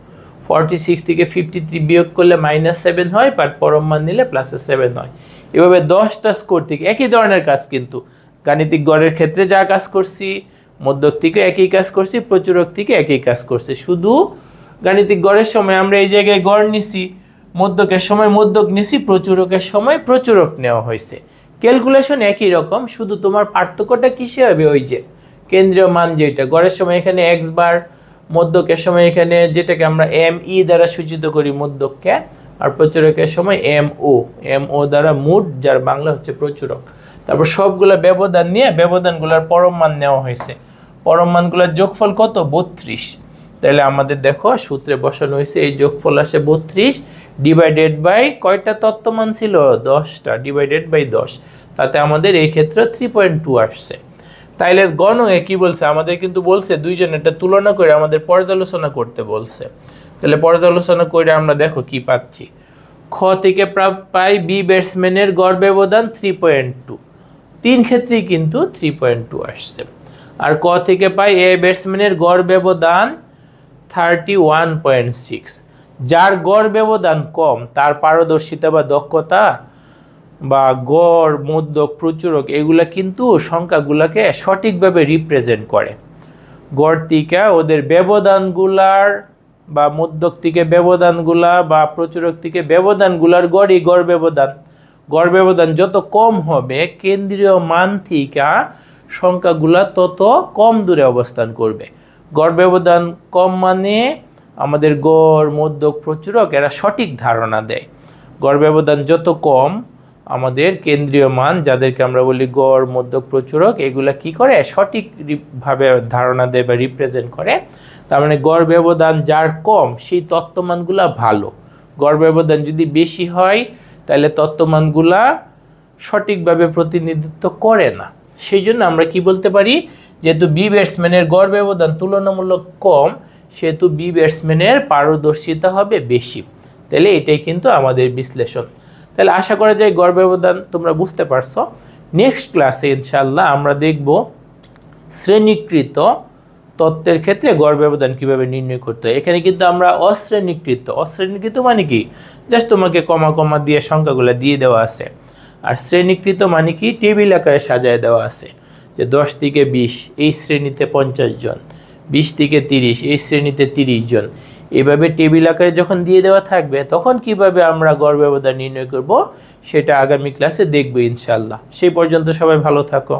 46 থেকে 53 বিয়োগ করলে -7 হয়, বাট পরম মান নিলে +7 হয়। এভাবে 10টা স্কোর থেকে একই ধরনের কাজ, কিন্তু গাণিতিক গড়ের ক্ষেত্রে যা কাজ করছি, মধ্যক থেকে একই কাজ করছি, প্রচুরক থেকে একই কাজ করছি। শুধু গাণিতিক গড়ের সময় আমরা এই জায়গায় গড় নিছি, মধ্যকের সময় মধ্যক নিছি, প্রচুরকের সময় প্রচুরক নেওয়া হয়েছে। ক্যালকুলেশন একই রকম, শুধু তোমার পার্থক্যটা কিসে হবে, ওই যে কেন্দ্রীয় মান যেটা গড়ের সময় এখানে এক্স বার, মধ্যকের সময় এখানে যেটাকে আমরা এম ই দ্বারা সূচিত করি মধ্যককে, আর প্রচুরকের সময় এম ও দ্বারা মুড, যার বাংলা হচ্ছে প্রচুরক। তারপর সবগুলা ব্যবধান নিয়ে ব্যবধানগুলোর পরম মান নেওয়া হয়েছে। পরম মানগুলোর যোগফল কত? 32। তাহলে আমাদের দেখো সূত্রে বসানো হয়েছে, এই যোগফল আসে 32 ডিভাইডেড বাই কয়টা তত্ত্বমান ছিল? 10টা, ডিভাইডেড বাই 10। তাতে আমাদের এই ক্ষেত্রে 3.2 আসছে। তাইলে গণকে কি বলছে আমাদের? কিন্তু বলছে দুইজন এটা তুলনা করে আমাদের পর্যালোচনা করতে বলছে। তাহলে পর্যালোচনা করে আমরা দেখো কি পাচ্ছি। খ থেকে পাই বি ব্যাটসম্যানের গড় ব্যবধান 3.2, তিন ক্ষেত্রেই কিন্তু 3.2 আসছে। আর ক থেকে পাই এ ব্যাটসম্যানের গড় ব্যবধান 31.6। যার গড় ব্যবধান কম তার পারদর্শিতা বা দক্ষতা বা গড়, মধ্যক, প্রচুরক এগুলা কিন্তু সংখ্যাগুলাকে সঠিকভাবে রিপ্রেজেন্ট করে। গড় থেকে ওদের ব্যবধানগুলার বা মধ্যক থেকে ব্যবধানগুলা বা প্রচুরক থেকে ব্যবধানগুলার গড়ই গড় ব্যবধান। গড় ব্যবধান যত কম হবে কেন্দ্রীয় মান থেকে সংখ্যাগুলা তত কম দূরে অবস্থান করবে। গড় ব্যবধান কম মানে আমাদের গড়, মধ্যক, প্রচুরক এরা সঠিক ধারণা দেয়। গড় ব্যবধান যত কম আমাদের কেন্দ্রীয় মান, যাদেরকে আমরা বলি গড়, মধ্যক, প্রচুরক, এগুলা কি করে? সঠিকভাবে ধারণা দেয় বা রিপ্রেজেন্ট করে। তার মানে গড় ব্যবধান যার কম সেই তত্ত্বমানগুলা ভালো। গড় ব্যবধান যদি বেশি হয় তাহলে তত্ত্বমানগুলা সঠিকভাবে প্রতিনিধিত্ব করে না। সেই জন্য আমরা কি বলতে পারি? যেহেতু বি ব্যাটসম্যানের গড় ব্যবধান তুলনামূলক কম, সেহেতু বি ব্যাটসম্যানের পারদর্শিতা হবে বেশি। তাহলে এটাই কিন্তু আমাদের বিশ্লেষণ। তাহলে আশা করা যায় গড় ব্যবধান তোমরা বুঝতে পারছো। নেক্সট ক্লাসে ইনশাআল্লাহ আমরা দেখব শ্রেণীকৃত তত্ত্বের ক্ষেত্রে গড় ব্যবধান কিভাবে নির্ণয় করতে হয়। এখানে কিন্তু আমরা অশ্রেণীকৃত মানে কি? জাস্ট তোমাকে কমা কমা দিয়ে সংখ্যাগুলো দিয়ে দেওয়া আছে। আর শ্রেণীকৃত মানে কি? টেবিল আকারে সাজায় দেওয়া আছে, যে 10 থেকে 20 এই শ্রেণীতে 50 জন, 20 থেকে 30 এই শ্রেণীতে 30 জন। এভাবে টেবিল আকারে যখন দিয়ে দেওয়া থাকবে তখন কিভাবে আমরা গড় ব্যবধান নির্ণয় করব সেটা আগামী ক্লাসে দেখব ইনশাআল্লাহ। সেই পর্যন্ত সবাই ভালো থাকো।